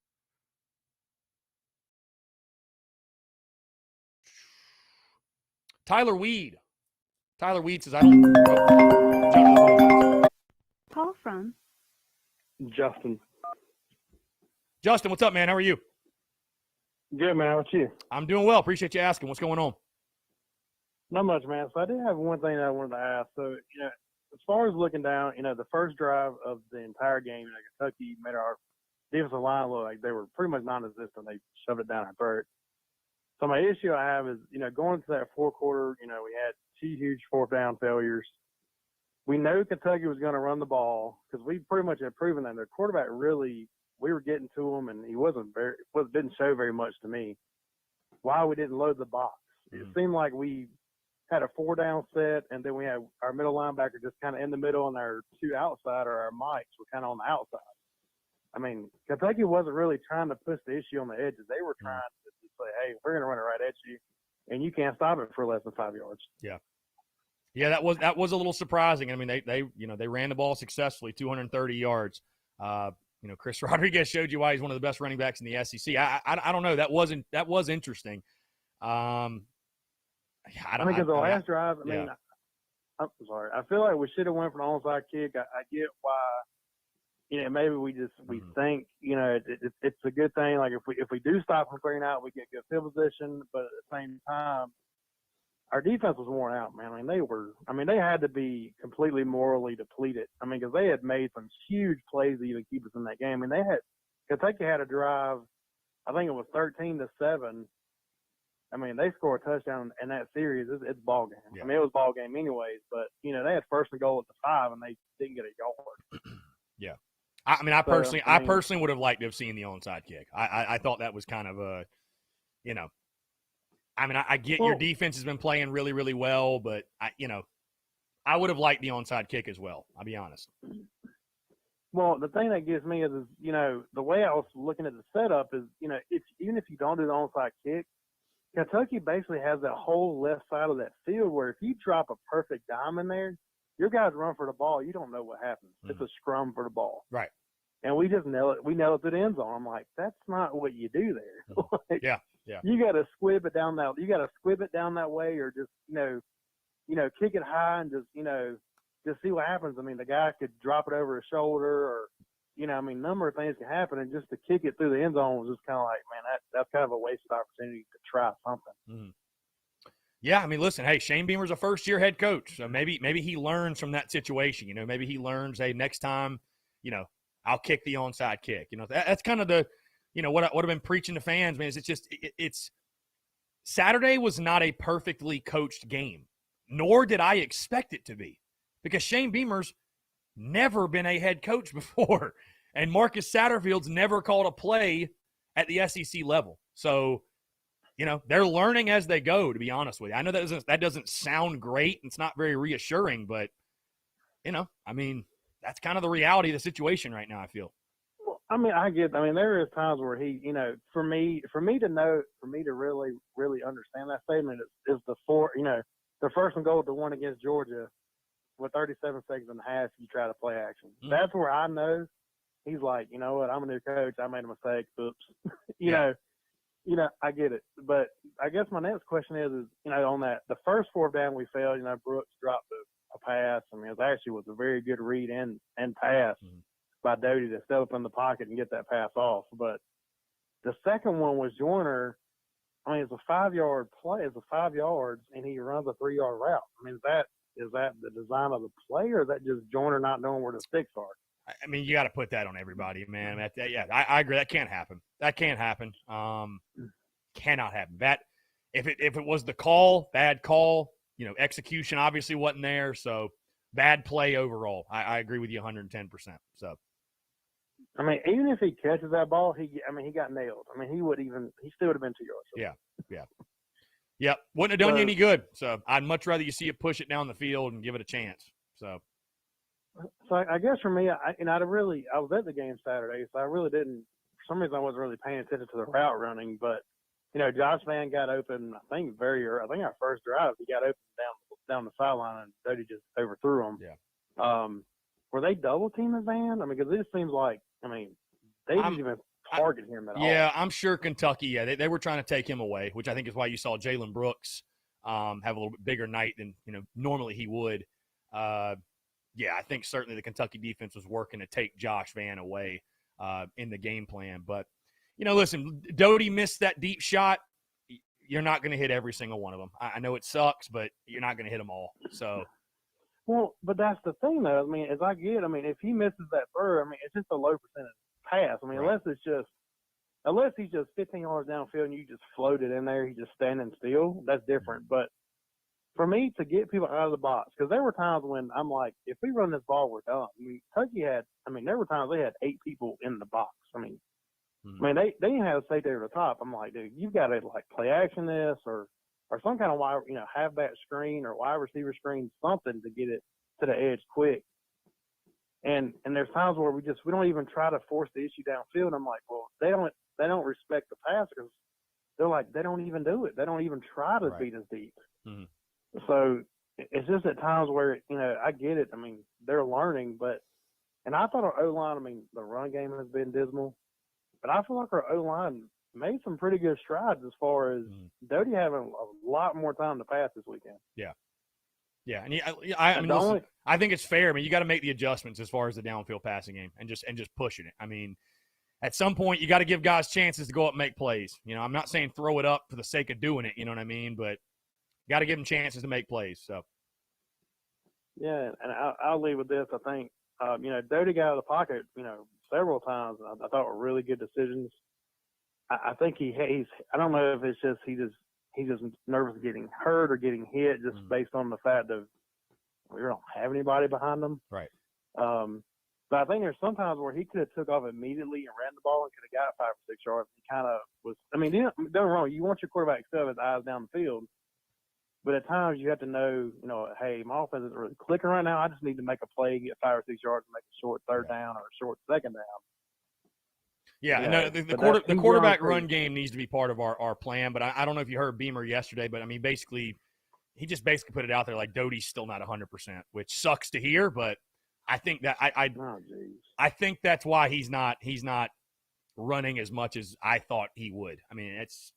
Tyler Weed. Tyler Weed says, I don't... Call from Justin. Justin, what's up, man? How are you? Good, man. How about you? I'm doing well. Appreciate you asking. What's going on? Not much, man. So I did have one thing that I wanted to ask. So, as far as looking down, the first drive of the entire game, Kentucky made our defensive line look like they were pretty much non-existent. They shoved it down our throat. So my issue I have is, going to that fourth quarter, we had 2 huge fourth down failures. We know Kentucky was going to run the ball because we pretty much had proven that their quarterback really, we were getting to him, and he didn't show very much to me. Why we didn't load the box? It seemed like we had a 4-down set, and then we had our middle linebacker just kind of in the middle, and our 2 outside, or our mics, were kind of on the outside. I mean, Kentucky wasn't really trying to push the issue on the edges. They were trying to just say, hey, we're going to run it right at you, and you can't stop it for less than 5 yards. Yeah. Yeah, that was a little surprising. I mean, they ran the ball successfully, 230 yards. Chris Rodriguez showed you why he's one of the best running backs in the SEC. I don't know. That was interesting. Because the last drive, I'm sorry. I feel like we should have went for an onside kick. I get why. Maybe we think it's a good thing. Like if we do stop from clearing out, we get good field position. But at the same time, our defense was worn out, man. They had to be completely morally depleted. Because they had made some huge plays to even keep us in that game. Kentucky had a drive, I think it was 13-7. They scored a touchdown in that series. It's ball game. Yeah. It was ball game anyways. But they had first and goal at the 5, and they didn't get a yard. Yeah. I personally would have liked to have seen the onside kick. I thought that was kind of a, I get your defense has been playing really, really well, but I would have liked the onside kick as well. I'll be honest. Well, the thing that gets me is the way I was looking at the setup is, even if you don't do the onside kick, Kentucky basically has that whole left side of that field where if you drop a perfect dime in there, your guys run for the ball. You don't know what happens. Mm-hmm. It's a scrum for the ball. Right. And we just nail it. We nail it to the end zone. I'm like, that's not what you do there. Yeah. You got to squib it down that. You got to squib it down that way, or just kick it high and just see what happens. The guy could drop it over his shoulder, or number of things can happen, and just to kick it through the end zone was just kind of like, man, that's kind of a wasted opportunity to try something. Mm-hmm. Yeah, listen, hey, Shane Beamer's a first-year head coach, so maybe he learns from that situation. Maybe he learns, hey, next time, I'll kick the onside kick. That's kind of the, what I've been preaching to fans, man. Is it's Saturday was not a perfectly coached game, nor did I expect it to be, because Shane Beamer's never been a head coach before, and Marcus Satterfield's never called a play at the SEC level. So they're learning as they go, to be honest with you. I know that doesn't sound great. It's not very reassuring, but, I mean, that's kind of the reality of the situation right now, I feel. Well, I mean, there is times where he, for me to really, really understand that statement is the first and goal, the one against Georgia with 37 seconds and a half, you try to play action. Mm-hmm. That's where I know he's like, you know what, I'm a new coach. I made a mistake. Oops. I get it. But I guess my next question is on that, the first fourth down we failed, Brooks dropped a pass. I mean, it was a very good read and pass by Doty to step up in the pocket and get that pass off. But the second one was Joyner. I mean, it's a 5-yard play. It's 5 yards, and he runs a 3-yard route. I mean, is that the design of the play, or is that just Joyner not knowing where the sticks are? I mean, you got to put that on everybody, man. I agree. That can't happen. Cannot happen. That if it was the call, bad call. Execution obviously wasn't there, so bad play overall. I agree with you 110%. So, I mean, even if he catches that ball, he got nailed. I mean, he still would have been 2 yards. Yeah. Wouldn't have done you any good. So I'd much rather you see it push it down the field and give it a chance. So I guess for me, I was at the game Saturday, so I really didn't. For some reason, I wasn't really paying attention to the route running, but Josh Vann got open. I think very early. I think our first drive, he got open down the sideline, and Doty just overthrew him. Yeah. Were they double teaming Vann? I mean, because it seems like they didn't even target him at all. Yeah, I'm sure Kentucky. Yeah, they were trying to take him away, which I think is why you saw Jalen Brooks have a little bit bigger night than normally he would. Yeah, I think certainly the Kentucky defense was working to take Josh Vann away in the game plan. But, listen, Doty missed that deep shot. You're not going to hit every single one of them. I know it sucks, but you're not going to hit them all. So, well, but that's the thing, though. I mean, if he misses that throw, it's just a low percentage pass. I mean, right. unless he's just 15 yards downfield and you just float it in there, he's just standing still, that's different. But for me to get people out of the box, because there were times when I'm like, if we run this ball, we're done. Kentucky there were times they had 8 people in the box. They didn't have a safety over the top. I'm like, dude, you've got to play action this or some kind of wide, halfback screen or wide receiver screen, something to get it to the edge quick. And there's times where we don't even try to force the issue downfield. I'm like, well, they don't respect the passers. They're like, they don't even do it. They don't even try to beat us deep. Mm-hmm. So it's just at times where, I get it. They're learning, and I thought our O-line, the run game has been dismal, but I feel like our O-line made some pretty good strides as far as Doty having a lot more time to pass this weekend. Yeah. Yeah. And I think it's fair. You got to make the adjustments as far as the downfield passing game and just pushing it. At some point you got to give guys chances to go up and make plays. I'm not saying throw it up for the sake of doing it. You know what I mean? But got to give them chances to make plays. So, yeah, and I'll leave with this. I think, Doty got out of the pocket, several times. I thought were really good decisions. I think he's. I don't know if it's just he's just nervous of getting hurt or getting hit, just based on the fact of we don't have anybody behind him. Right. But I think there's sometimes where he could have took off immediately and ran the ball and could have got 5 or 6 yards. He kind of was. Don't get me wrong. You want your quarterback to have his eyes down the field. But at times you have to know, hey, my offense isn't really clicking right now. I just need to make a play, get 5 or 6 yards, and make a short third down or a short second down. Yeah, no, the quarterback run game needs to be part of our plan. But I don't know if you heard Beamer yesterday, but basically, he just basically put it out there like Doty's still not 100%, which sucks to hear. But I think that I think that's why he's not running as much as I thought he would. It's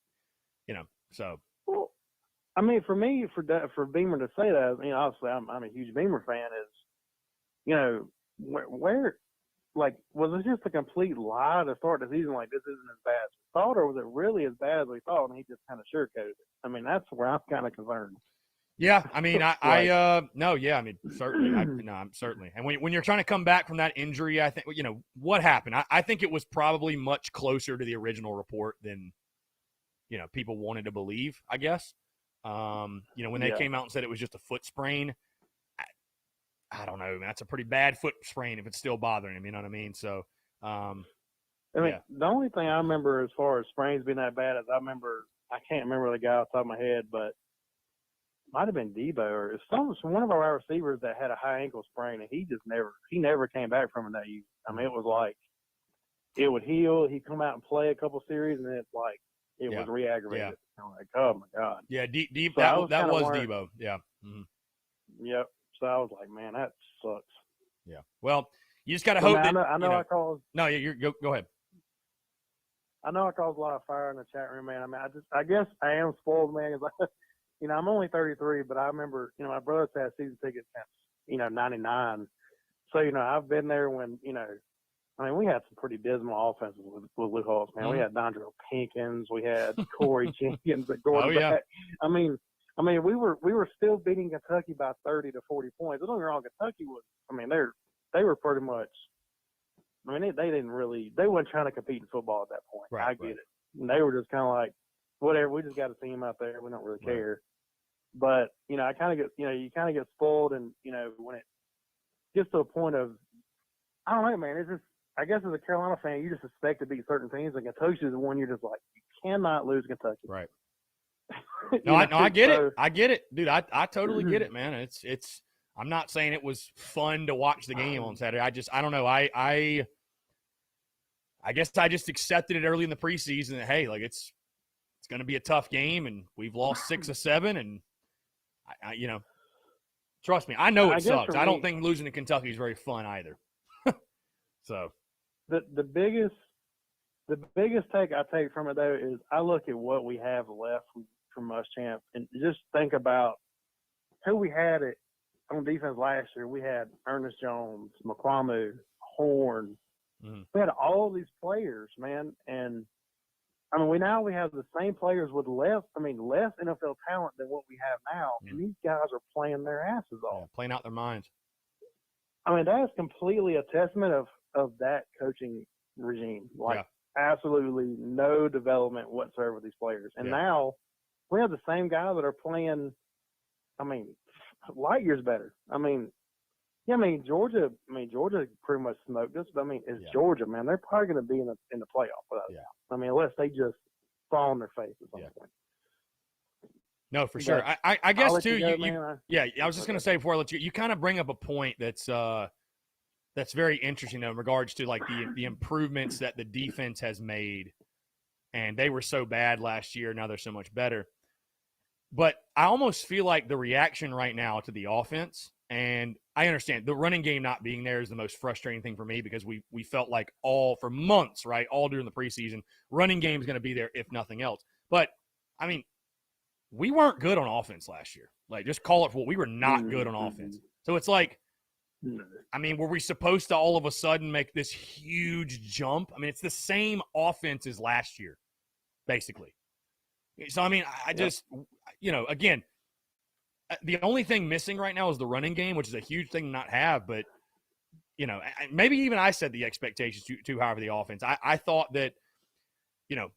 so. Well, for me, for Beamer to say that, obviously I'm a huge Beamer fan. Is where was it just a complete lie to start the season? Like, this isn't as bad as we thought, or was it really as bad as we thought, and he just kind of sugarcoated it? That's where I'm kind of concerned. Yeah, certainly. I'm certainly. And when you're trying to come back from that injury, I think what happened. I think it was probably much closer to the original report than people wanted to believe, I guess. When they came out and said it was just a foot sprain, I don't know. That's a pretty bad foot sprain if it's still bothering him. You know what I mean? So, the only thing I remember as far as sprains being that bad is I remember I can't remember the guy off the top of my head, but might have been Debo or one of our receivers that had a high ankle sprain, and he never came back from it that year. I mean, it was like it would heal, he'd come out and play a couple series, and then it's like it was re-aggravated. Yeah. I'm like, oh my god. Yeah, deep. So that was worried. Debo. Yeah. Mm-hmm. Yep. So I was like, man, that sucks. Yeah. Well, you just got to So, hope man, that I know I caused. No, go ahead. I know I caused a lot of fire in the chat room, man. I mean, I guess I am spoiled, man. Cause I'm only 33, but I remember, my brother's had season tickets since, 99. So, I've been there when, we had some pretty dismal offenses with Lou Holtz, man. Mm-hmm. We had Dondrell Pinkins, we had Corey Jenkins at quarterback. Oh, yeah. I mean, we were still beating Kentucky by 30 to 40 points. Don't get me wrong, Kentucky was, they were pretty much, they weren't trying to compete in football at that point. Right, I get it. And they were just kind of like, whatever, we just got a team out there. We don't really care. But, I kind of get, you kind of get spoiled, and, when it gets to a point of, I don't know, man, it's just, I guess as a Carolina fan, you just expect to beat certain teams, and Kentucky is the one you're just like, you cannot lose Kentucky. Right. No, I get it. I get it, dude. I totally get it, man. It's. I'm not saying it was fun to watch the game on Saturday. I don't know. I guess I just accepted it early in the preseason that, hey, like it's going to be a tough game, and we've lost 6 or 7, and I trust me, I know it sucks. I don't think losing to Kentucky is very fun either. So the biggest take I take from it though is I look at what we have left from Muschamp and just think about who we had on defense last year. We had Ernest Jones, McQuamu, Horn. Mm-hmm. We had all these players, man, and we have the same players with less NFL talent than what we have now, and these guys are playing their asses off. Yeah, playing out their minds. That is completely a testament of that coaching regime. Absolutely no development whatsoever with these players. And now we have the same guys that are playing, light years better. Georgia pretty much smoked us, but it's Georgia, man. They're probably going to be in the playoff without a doubt. Unless they just fall on their face at some point. No, for sure. I guess too. I was just going to say before I let you kind of bring up a point that's very interesting though, in regards to like the improvements that the defense has made, and they were so bad last year. Now they're so much better. But I almost feel like the reaction right now to the offense, and I understand the running game not being there is the most frustrating thing for me, because we felt like for months, right, all during the preseason, running game is going to be there if nothing else. But we weren't good on offense last year. Like, just call it for what we were not good on offense. So it's like, were we supposed to all of a sudden make this huge jump? It's the same offense as last year, basically. So, I just, again, the only thing missing right now is the running game, which is a huge thing to not have. But, maybe even I set the expectations too high for the offense. I thought that,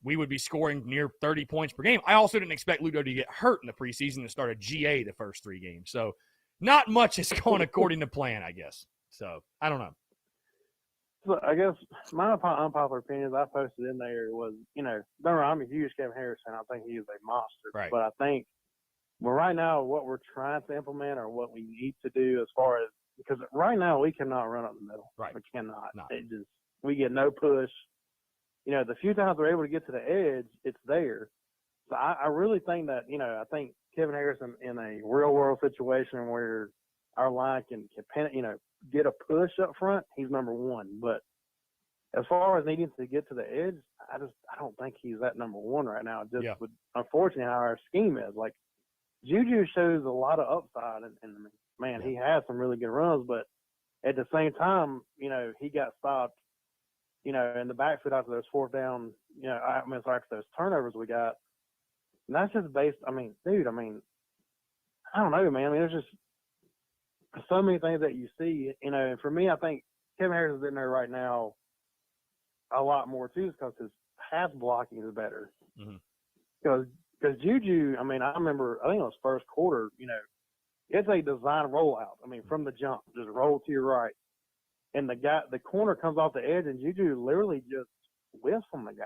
we would be scoring near 30 points per game. I also didn't expect Ludo to get hurt in the preseason and start a GA the first 3 games. So not much is going according to plan, I guess. So I don't know. So I guess my unpopular opinion I posted in there was, remember, I'm a huge Kevin Harris fan. I think he is a monster. Right. But I think, right now, what we're trying to implement or what we need to do as far as, because right now we cannot run up the middle. Right. We cannot. No. We get no push. The few times we're able to get to the edge, it's there. So I really think that, I think Kevin Harris in a real world situation where our line can get a push up front, he's number 1. But as far as needing to get to the edge, I don't think he's that number 1 right now. With, unfortunately, how our scheme is. Like, Juju shows a lot of upside, and man, he has some really good runs, but at the same time, he got stopped, in the backfield after those 4th down, after those turnovers we got. And that's just based, I don't know, man. There's just so many things that you see, and for me, I think Kevin Harris is in there right now a lot more too, because his pass blocking is better. Because Juju, I remember, I think it was first quarter, it's a design rollout. From the jump, just roll to your right. And the corner comes off the edge, and Juju literally just whiffs from the guy.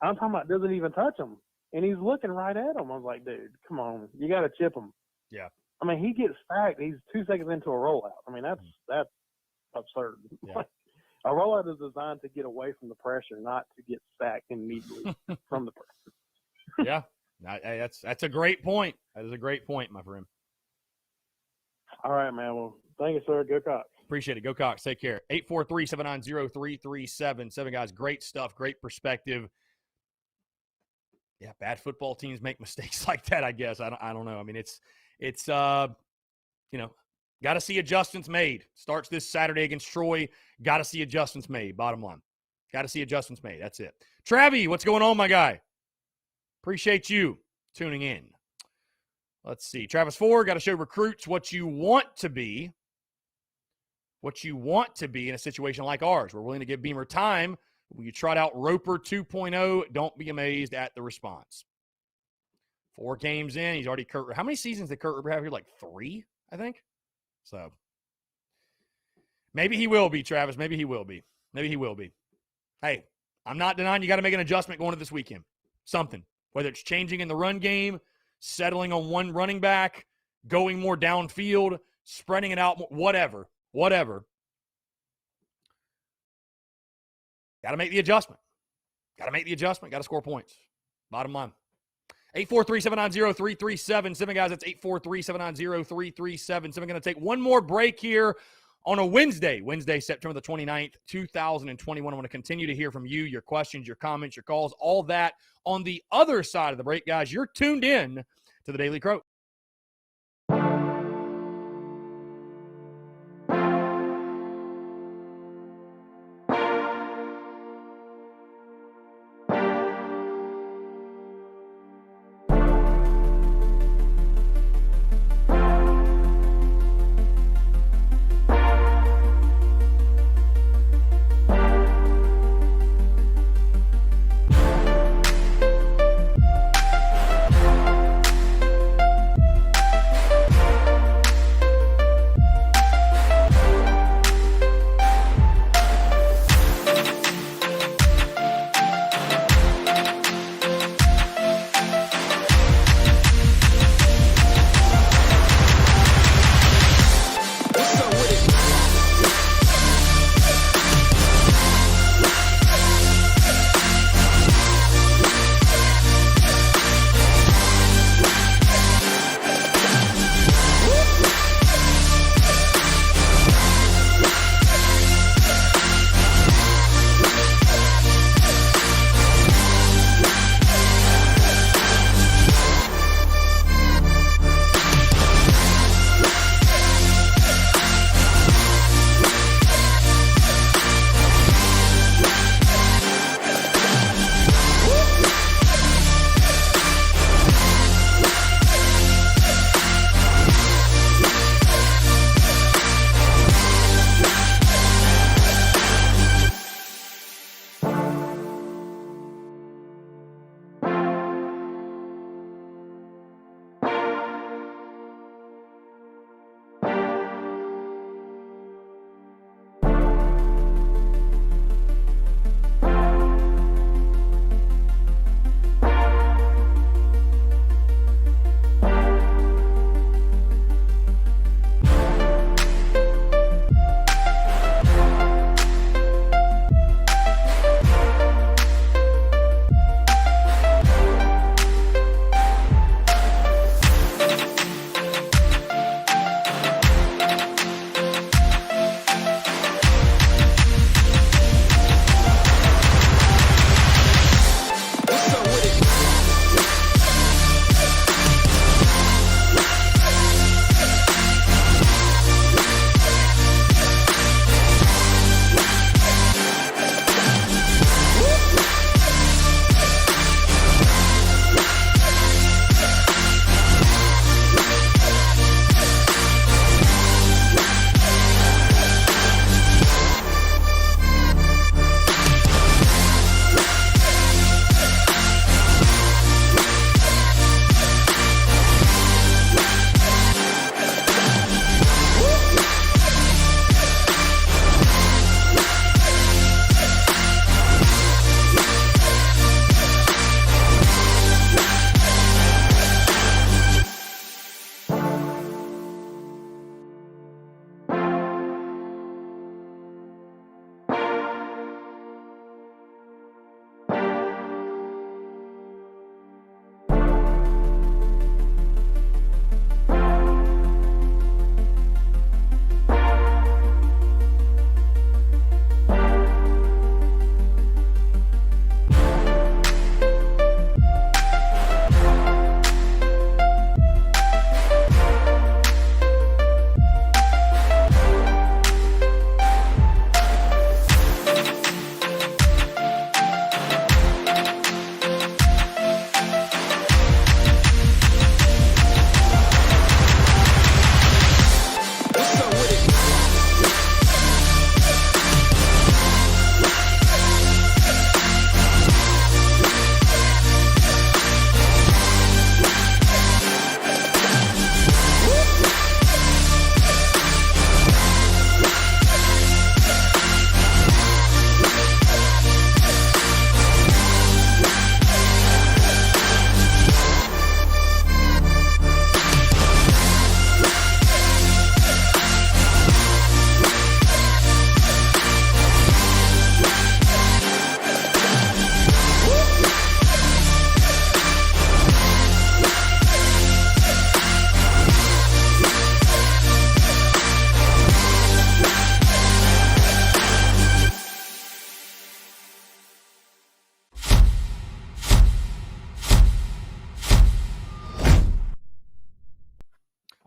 I'm talking about doesn't even touch him, and he's looking right at him. I was like, dude, come on, you got to chip him. Yeah. I mean, he gets sacked. He's 2 seconds into a rollout. I mean, that's absurd. Yeah. A rollout is designed to get away from the pressure, not to get sacked immediately from the pressure. Yeah. That's a great point. That is a great point, my friend. All right, man. Well, thank you, sir. Go Cox. Appreciate it. Go Cox. Take care. 843-790-3377. Guys, great stuff. Great perspective. Yeah, bad football teams make mistakes like that, I guess. I don't know. I mean, it's got to see adjustments made. Starts this Saturday against Troy. Got to see adjustments made. Bottom line. Got to see adjustments made. That's it. Travie, what's going on, my guy? Appreciate you tuning in. Let's see. Travis Ford, got to show recruits what you want to be. What you want to be in a situation like ours. We're willing to give Beamer time. When you trot out Roper 2.0, don't be amazed at the response. 4 games in, he's already Kurt. How many seasons did Kurt Roper have here? Like 3, I think. So maybe he will be, Travis. Maybe he will be. Maybe he will be. Hey, I'm not denying you got to make an adjustment going to this weekend. Something. Whether it's changing in the run game, settling on one running back, going more downfield, spreading it out, whatever. Got to make the adjustment. Got to score points. Bottom line. 843-790-3377. Guys, that's 843-790-3377. Going to take one more break here on a Wednesday, September the 29th, 2021. I want to continue to hear from you, your questions, your comments, your calls, all that on the other side of the break. Guys, you're tuned in to the Daily Crow.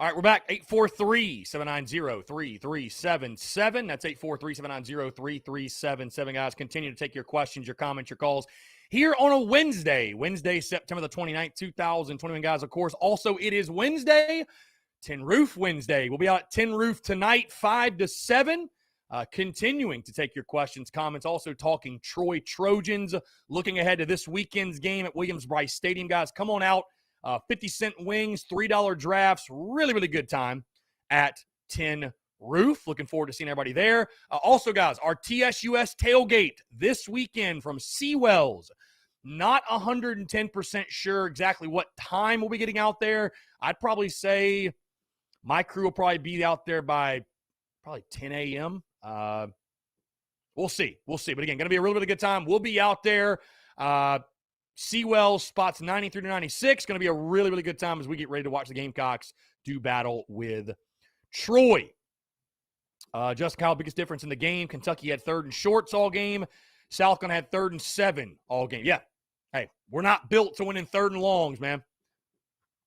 All right, we're back. 843-790-3377. That's 843-790-3377, guys. Continue to take your questions, your comments, your calls here on a Wednesday, September the 29th, 2021, guys. Of course, also it is Wednesday, Tin Roof Wednesday. We'll be out at Tin Roof tonight, 5 to 7. Continuing to take your questions, comments, also talking Troy Trojans, looking ahead to this weekend's game at Williams-Brice Stadium, guys. Come on out. 50-cent wings, $3 drafts. Really, really good time at Tin Roof. Looking forward to seeing everybody there. Also, guys, our TSUS tailgate this weekend from Seawells. Not 110% sure exactly what time we'll be getting out there. I'd probably say my crew will probably be out there by probably 10 a.m. We'll see. But again, going to be a really, really good time. We'll be out there. Seawells spots 93 to 96. Going to be a really, really good time as we get ready to watch the Gamecocks do battle with Troy. Justin Kyle, biggest difference in the game. Kentucky had 3rd and shorts all game. South Carolina had 3rd and 7 all game. Yeah. Hey, we're not built to win in 3rd and longs, man.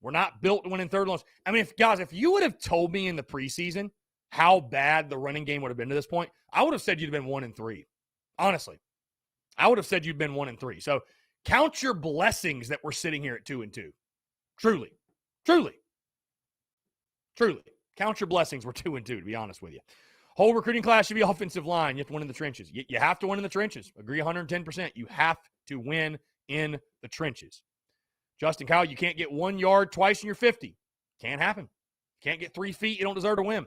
We're not built to win in 3rd and longs. I mean, if you would have told me in the preseason how bad the running game would have been to this point, I would have said you'd have been 1-3. Honestly. I would have said you'd been 1-3. So count your blessings that we're sitting here at 2-2. Truly. Count your blessings. We're 2-2, to be honest with you. Whole recruiting class should be offensive line. You have to win in the trenches. You have to win in the trenches. Agree 110%. You have to win in the trenches. Justin Kyle, you can't get 1 yard twice in your 50. Can't happen. Can't get 3 feet. You don't deserve to win.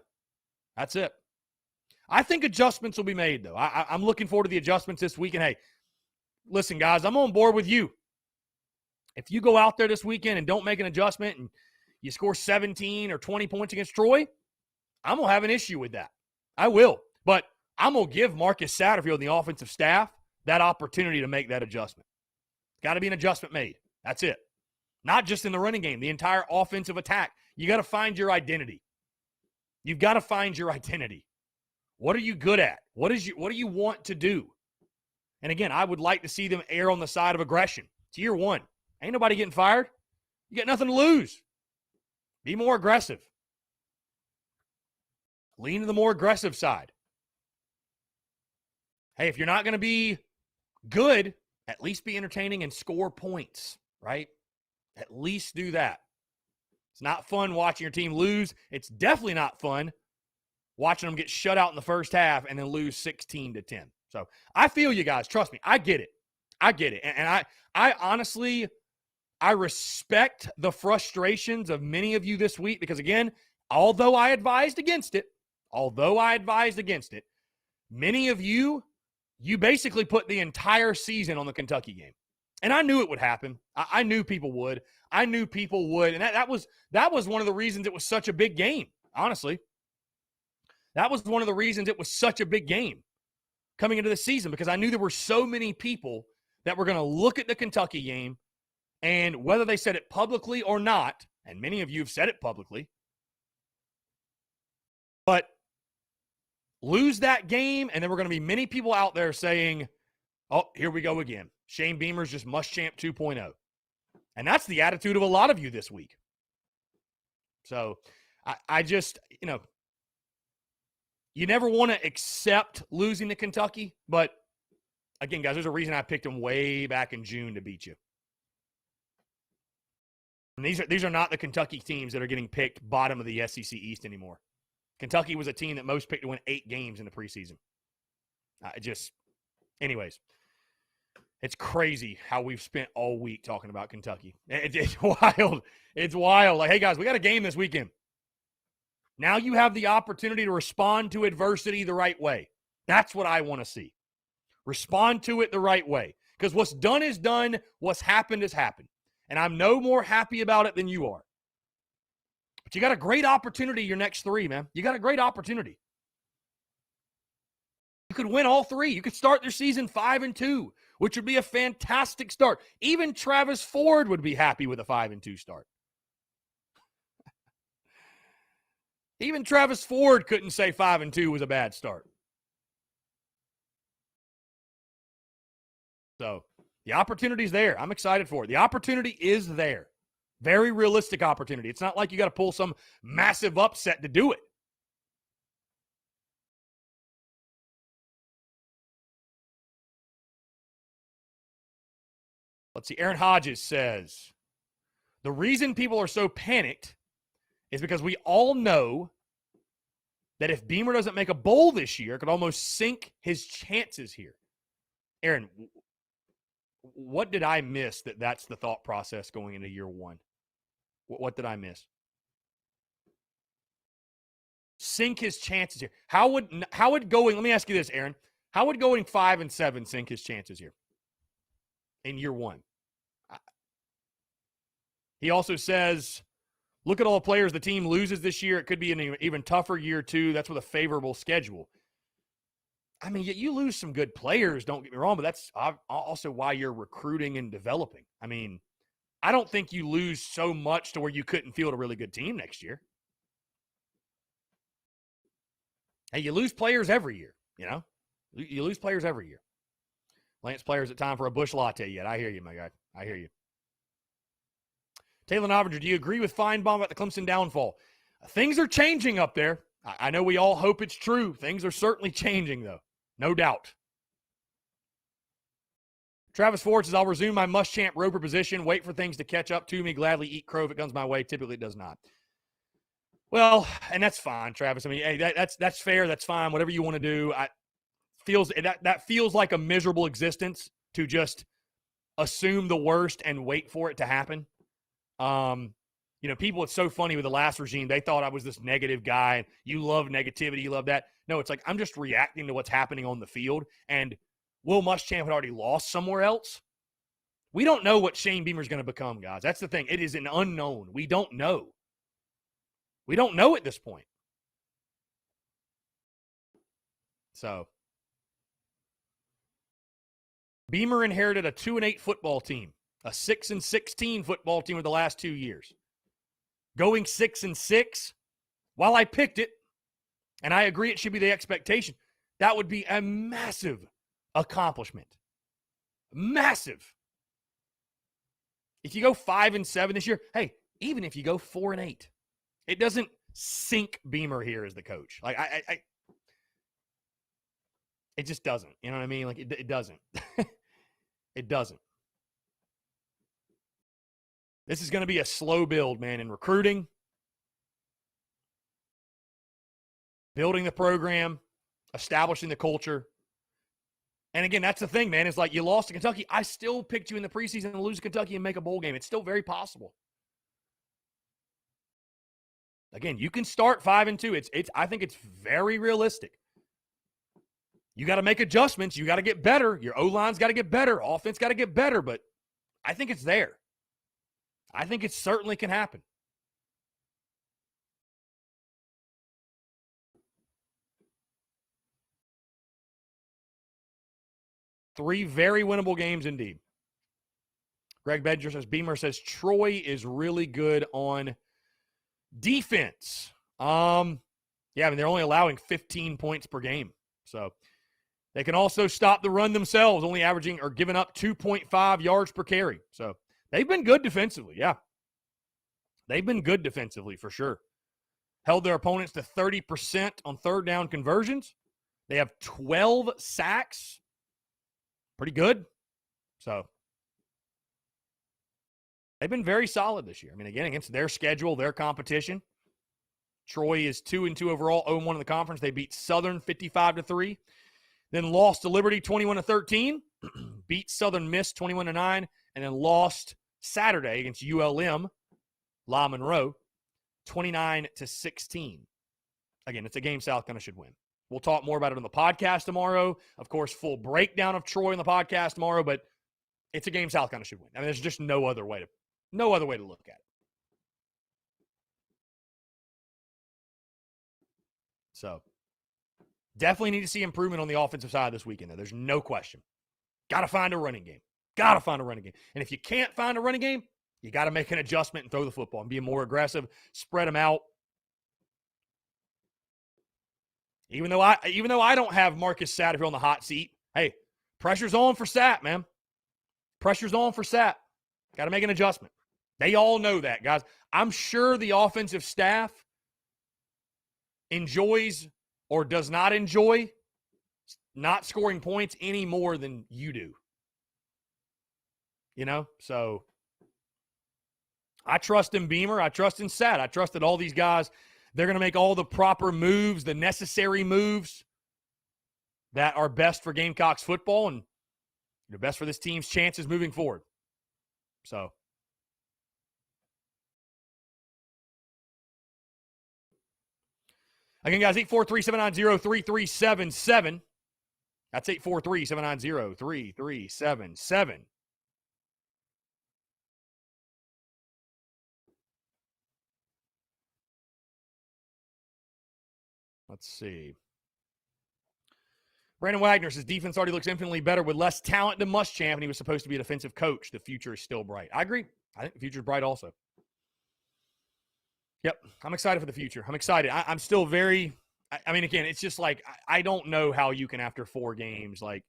That's it. I think adjustments will be made, though. I'm looking forward to the adjustments this week. And, hey, listen, guys, I'm on board with you. If you go out there this weekend and don't make an adjustment and you score 17 or 20 points against Troy, I'm going to have an issue with that. I will. But I'm going to give Marcus Satterfield and the offensive staff that opportunity to make that adjustment. Got to be an adjustment made. That's it. Not just in the running game, the entire offensive attack. You got to find your identity. You've got to find your identity. What are you good at? What do you want to do? And again, I would like to see them err on the side of aggression. It's year 1. Ain't nobody getting fired. You got nothing to lose. Be more aggressive. Lean to the more aggressive side. Hey, if you're not going to be good, at least be entertaining and score points, right? At least do that. It's not fun watching your team lose. It's definitely not fun watching them get shut out in the first half and then lose 16-10. So I feel you guys. Trust me. I get it. And I honestly, I respect the frustrations of many of you this week because, again, although I advised against it, many of you basically put the entire season on the Kentucky game. And I knew it would happen. I knew people would. And that was one of the reasons it was such a big game, honestly. That was one of the reasons it was such a big game coming into the season because I knew there were so many people that were going to look at the Kentucky game and whether they said it publicly or not, and many of you have said it publicly, but lose that game, and then we're going to be many people out there saying, oh, here we go again. Shane Beamer's just Muschamp 2.0. And that's the attitude of a lot of you this week. So I just, you never want to accept losing to Kentucky, but again, guys, there's a reason I picked them way back in June to beat you. And these are not the Kentucky teams that are getting picked bottom of the SEC East anymore. Kentucky was a team that most picked to win 8 games in the preseason. Anyways, it's crazy how we've spent all week talking about Kentucky. It's wild. It's wild. Like, hey, guys, we got a game this weekend. Now you have the opportunity to respond to adversity the right way. That's what I want to see. Respond to it the right way. Because what's done is done. What's happened has happened. And I'm no more happy about it than you are. But you got a great opportunity your next 3, man. You got a great opportunity. You could win all 3. You could start their season 5-2, which would be a fantastic start. Even Travis Ford would be happy with a 5-2 start. Even Travis Ford couldn't say 5-2 was a bad start. So the opportunity's there. I'm excited for it. The opportunity is there. Very realistic opportunity. It's not like you got to pull some massive upset to do it. Let's see. Aaron Hodges says, the reason people are so panicked is because we all know that if Beamer doesn't make a bowl this year, it could almost sink his chances here. Aaron, what did I miss that's the thought process going into year one? What did I miss? Sink his chances here. How would going, let me ask you this, Aaron. How would going 5-7 sink his chances here in year one? He also says, look at all the players the team loses this year. It could be an even tougher year, too. That's with a favorable schedule. I mean, you lose some good players, don't get me wrong, but that's also why you're recruiting and developing. I mean, I don't think you lose so much to where you couldn't field a really good team next year. Hey, you lose players every year, you know? You lose players every year. Lance Player's at time for a bush latte yet. I hear you, my guy. I hear you. Taylor Novinger, do you agree with Feinbaum about the Clemson downfall? Things are changing up there. I know we all hope it's true. Things are certainly changing, though. No doubt. Travis Ford says, I'll resume my Muschamp Roper position. Wait for things to catch up to me. Gladly eat crow if it comes my way. Typically, it does not. Well, and that's fine, Travis. I mean, hey, that's fair. That's fine. Whatever you want to do. That feels like a miserable existence to just assume the worst and wait for it to happen. You know, people, it's so funny with the last regime. They thought I was this negative guy. And you love negativity. You love that. No, it's like I'm just reacting to what's happening on the field. And Will Muschamp had already lost somewhere else. We don't know what Shane Beamer's going to become, guys. That's the thing. It is an unknown. We don't know. We don't know at this point. So, Beamer inherited a 2-8 football team, a 6-16 football team with the last 2 years. Going 6-6, while I picked it, and I agree it should be the expectation, that would be a massive accomplishment. Massive. If you go 5-7 this year, hey, even if you go 4-8, it doesn't sink Beamer here as the coach. Like it just doesn't. You know what I mean? Like it doesn't. It doesn't. This is going to be a slow build, man, in recruiting, building the program, establishing the culture. And again, that's the thing, man. It's like you lost to Kentucky. I still picked you in the preseason to lose to Kentucky and make a bowl game. It's still very possible. Again, you can start 5-2. I think it's very realistic. You got to make adjustments. You got to get better. Your O-line's got to get better. Offense got to get better. But I think it's there. I think it certainly can happen. Three very winnable games indeed. Greg Bedger says, Beamer says Troy is really good on defense. Yeah, I mean, they're only allowing 15 points per game. So they can also stop the run themselves, only averaging or giving up 2.5 yards per carry. So they've been good defensively, yeah. They've been good defensively for sure. Held their opponents to 30% on third down conversions. They have 12 sacks. Pretty good. So they've been very solid this year. I mean, again, against their schedule, their competition. Troy is 2-2 overall, 0-1 in the conference. They beat Southern 55-3. Then lost to Liberty 21-13. Beat Southern Miss 21-9. And then lost Saturday against ULM, La Monroe, 29-16. Again, it's a game South Carolina should win. We'll talk more about it on the podcast tomorrow. Of course, full breakdown of Troy on the podcast tomorrow, but it's a game South Carolina should win. I mean, there's just no other way to look at it. So, definitely need to see improvement on the offensive side this weekend, though. There's no question. Got to find a running game. And if you can't find a running game, you got to make an adjustment and throw the football and be more aggressive, spread them out. Even though I don't have Marcus Satterfield on the hot seat, hey, pressure's on for Sat, man. Pressure's on for Sat. Got to make an adjustment. They all know that, guys. I'm sure the offensive staff enjoys or does not enjoy not scoring points any more than you do. You know, so I trust in Beamer. I trust in Sat. I trust that all these guys, they're going to make all the proper moves, the necessary moves that are best for Gamecocks football and the best for this team's chances moving forward. So, again, guys, 843-790-3377. That's 843-790-3377. Let's see. Brandon Wagner says defense already looks infinitely better with less talent than Muschamp, and he was supposed to be a defensive coach. The future is still bright. I agree. I think the future is bright also. Yep. I'm excited for the future. I'm excited. I'm still very – I mean, again, it's just like I don't know how you can, after 4 games, like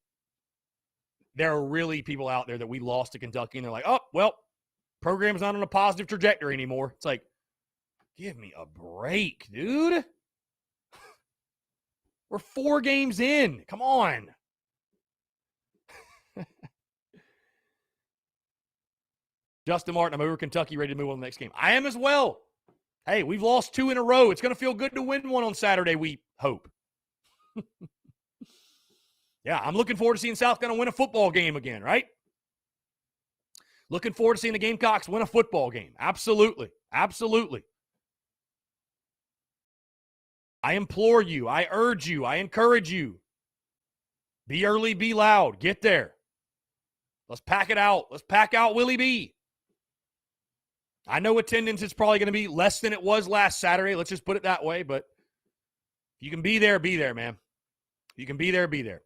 there are really people out there that we lost to Kentucky, and they're like, oh, well, program's not on a positive trajectory anymore. It's like, give me a break, dude. We're 4 games in. Come on. Justin Martin, I'm over Kentucky, ready to move on to the next game. I am as well. Hey, we've lost 2 in a row. It's going to feel good to win one on Saturday, we hope. Yeah, I'm looking forward to seeing South Carolina win a football game again, right? Looking forward to seeing the Gamecocks win a football game. Absolutely. Absolutely. I implore you, I urge you, I encourage you. Be early, be loud. Get there. Let's pack it out. Let's pack out Willie B. I know attendance is probably going to be less than it was last Saturday. Let's just put it that way. But if you can be there, man. If you can be there, be there.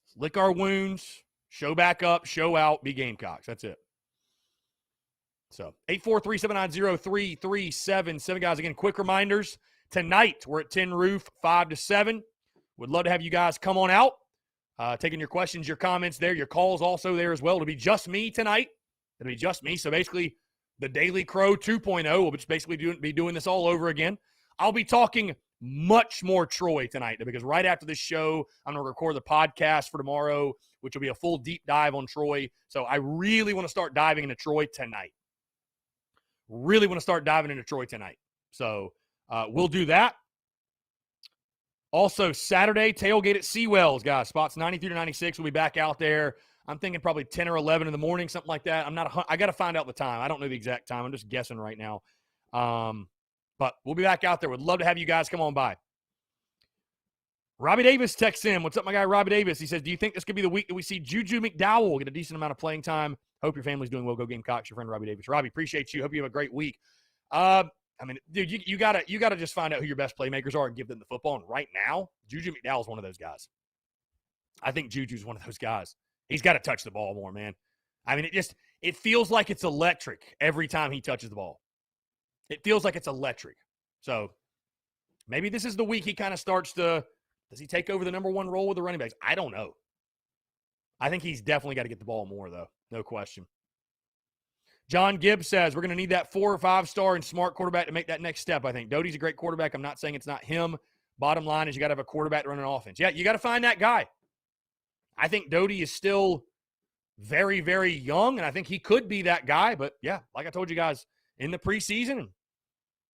Let's lick our wounds, show back up, show out, be Gamecocks. That's it. So, 843-790-3377. Guys, again, quick reminders. Tonight, we're at Tin Roof, 5 to 7. Would love to have you guys come on out. Taking your questions, your comments there, your calls also there as well. It'll be just me tonight. It'll be just me. So, basically, the Daily Crow 2.0 will just basically be doing this all over again. I'll be talking much more Troy tonight because right after this show, I'm going to record the podcast for tomorrow, which will be a full deep dive on Troy. So, I really want to start diving into Troy tonight. Really want to start diving into Troy tonight. So we'll do that. Also, Saturday, tailgate at Seawells, guys. Spots 93 to 96. We'll be back out there. I'm thinking probably 10 or 11 in the morning, something like that. I got to find out the time. I don't know the exact time. I'm just guessing right now. But we'll be back out there. Would love to have you guys come on by. Robbie Davis texts in. What's up, my guy, Robbie Davis? He says, do you think this could be the week that we see Juju McDowell get a decent amount of playing time? Hope your family's doing well. Go Gamecocks. Your friend Robbie Davis. Robbie, appreciate you. Hope you have a great week. I mean, dude, you gotta just find out who your best playmakers are and give them the football. And right now, Juju McDowell is one of those guys. I think Juju's one of those guys. He's got to touch the ball more, man. I mean, it feels like it's electric every time he touches the ball. It feels like it's electric. So maybe this is the week he kind of starts to. Does he take over the number 1 role with the running backs? I don't know. I think he's definitely got to get the ball more, though. No question. John Gibbs says, we're going to need that 4 or 5-star and smart quarterback to make that next step, I think. Doty's a great quarterback. I'm not saying it's not him. Bottom line is you got to have a quarterback to run an offense. Yeah, you got to find that guy. I think Doty is still very, very young, and I think he could be that guy. But, yeah, like I told you guys in the preseason,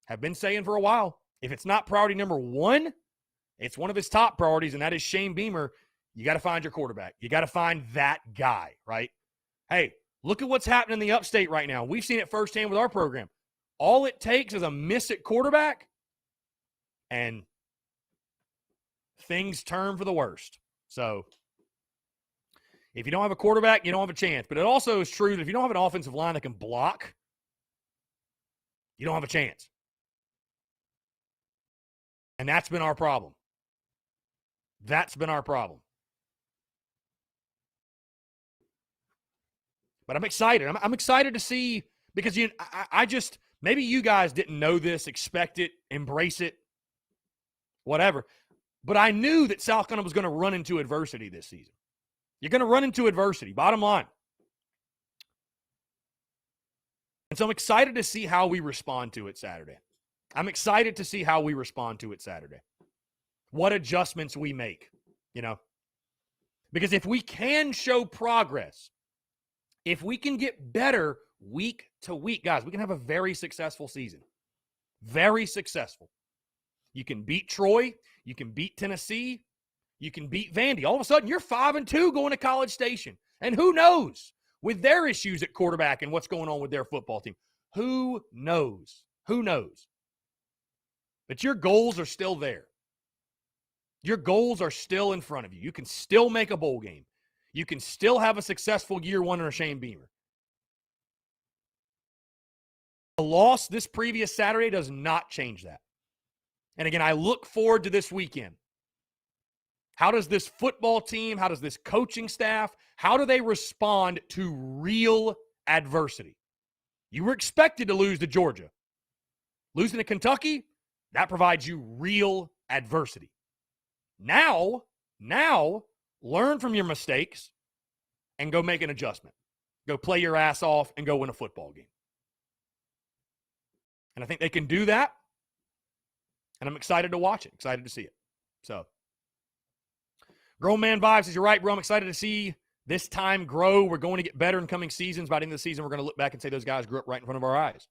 have been saying for a while, if it's not priority number 1, it's one of his top priorities, and that is Shane Beamer. You got to find your quarterback. You got to find that guy, right? Hey, look at what's happening in the upstate right now. We've seen it firsthand with our program. All it takes is a miss at quarterback, and things turn for the worst. So if you don't have a quarterback, you don't have a chance. But it also is true that if you don't have an offensive line that can block, you don't have a chance. And that's been our problem. That's been our problem. But I'm excited. I'm excited to see because I just maybe you guys didn't know this, expect it, embrace it, whatever. But I knew that South Carolina was going to run into adversity this season. You're going to run into adversity, bottom line. And so I'm excited to see how we respond to it Saturday. I'm excited to see how we respond to it Saturday. What adjustments we make, you know. Because if we can show progress, if we can get better week to week, guys, we can have a very successful season. Very successful. You can beat Troy. You can beat Tennessee. You can beat Vandy. All of a sudden, you're 5-2 going to College Station. And who knows with their issues at quarterback and what's going on with their football team. Who knows? Who knows? But your goals are still there. Your goals are still in front of you. You can still make a bowl game. You can still have a successful year one under Shane Beamer. A loss this previous Saturday does not change that. And again, I look forward to this weekend. How does this football team, how does this coaching staff, how do they respond to real adversity? You were expected to lose to Georgia. Losing to Kentucky, that provides you real adversity. Now, learn from your mistakes and go make an adjustment. Go play your ass off and go win a football game. And I think they can do that. And I'm excited to watch it, excited to see it. So, Grown Man Vibes says, you're right, bro. I'm excited to see this time grow. We're going to get better in coming seasons. By the end of the season, we're going to look back and say those guys grew up right in front of our eyes.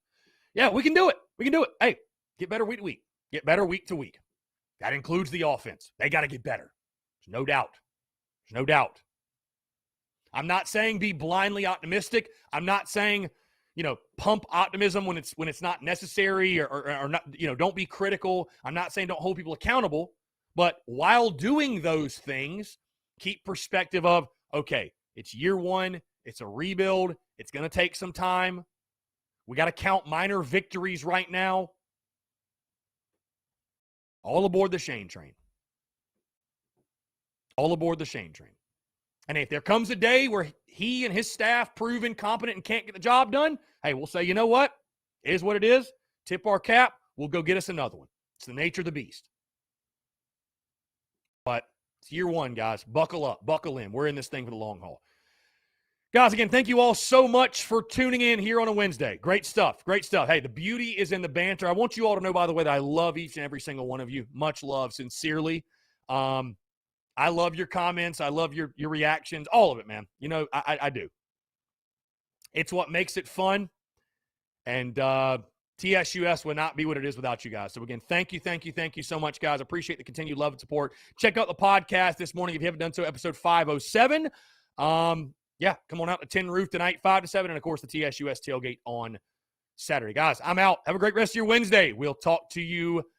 Yeah, we can do it. We can do it. Hey, get better week to week. Get better week to week. That includes the offense. They got to get better. There's no doubt. There's no doubt. I'm not saying be blindly optimistic. I'm not saying, pump optimism when it's not necessary or not, don't be critical. I'm not saying don't hold people accountable. But while doing those things, keep perspective of, okay, it's year one. It's a rebuild. It's going to take some time. We got to count minor victories right now. All aboard the Shane train. All aboard the Shane train. And if there comes a day where he and his staff prove incompetent and can't get the job done, hey, we'll say, you know what? It is what it is. Tip our cap. We'll go get us another one. It's the nature of the beast. But it's year one, guys. Buckle up. Buckle in. We're in this thing for the long haul. Guys, again, thank you all so much for tuning in here on a Wednesday. Great stuff. Great stuff. Hey, the beauty is in the banter. I want you all to know, by the way, that I love each and every single one of you. Much love, sincerely. I love your comments. I love your reactions. All of it, man. I do. It's what makes it fun. And TSUS would not be what it is without you guys. So, again, thank you so much, guys. Appreciate the continued love and support. Check out the podcast this morning if you haven't done so, episode 507. Yeah, come on out to Tin Roof tonight, 5 to 7, and, of course, the TSUS tailgate on Saturday. Guys, I'm out. Have a great rest of your Wednesday. We'll talk to you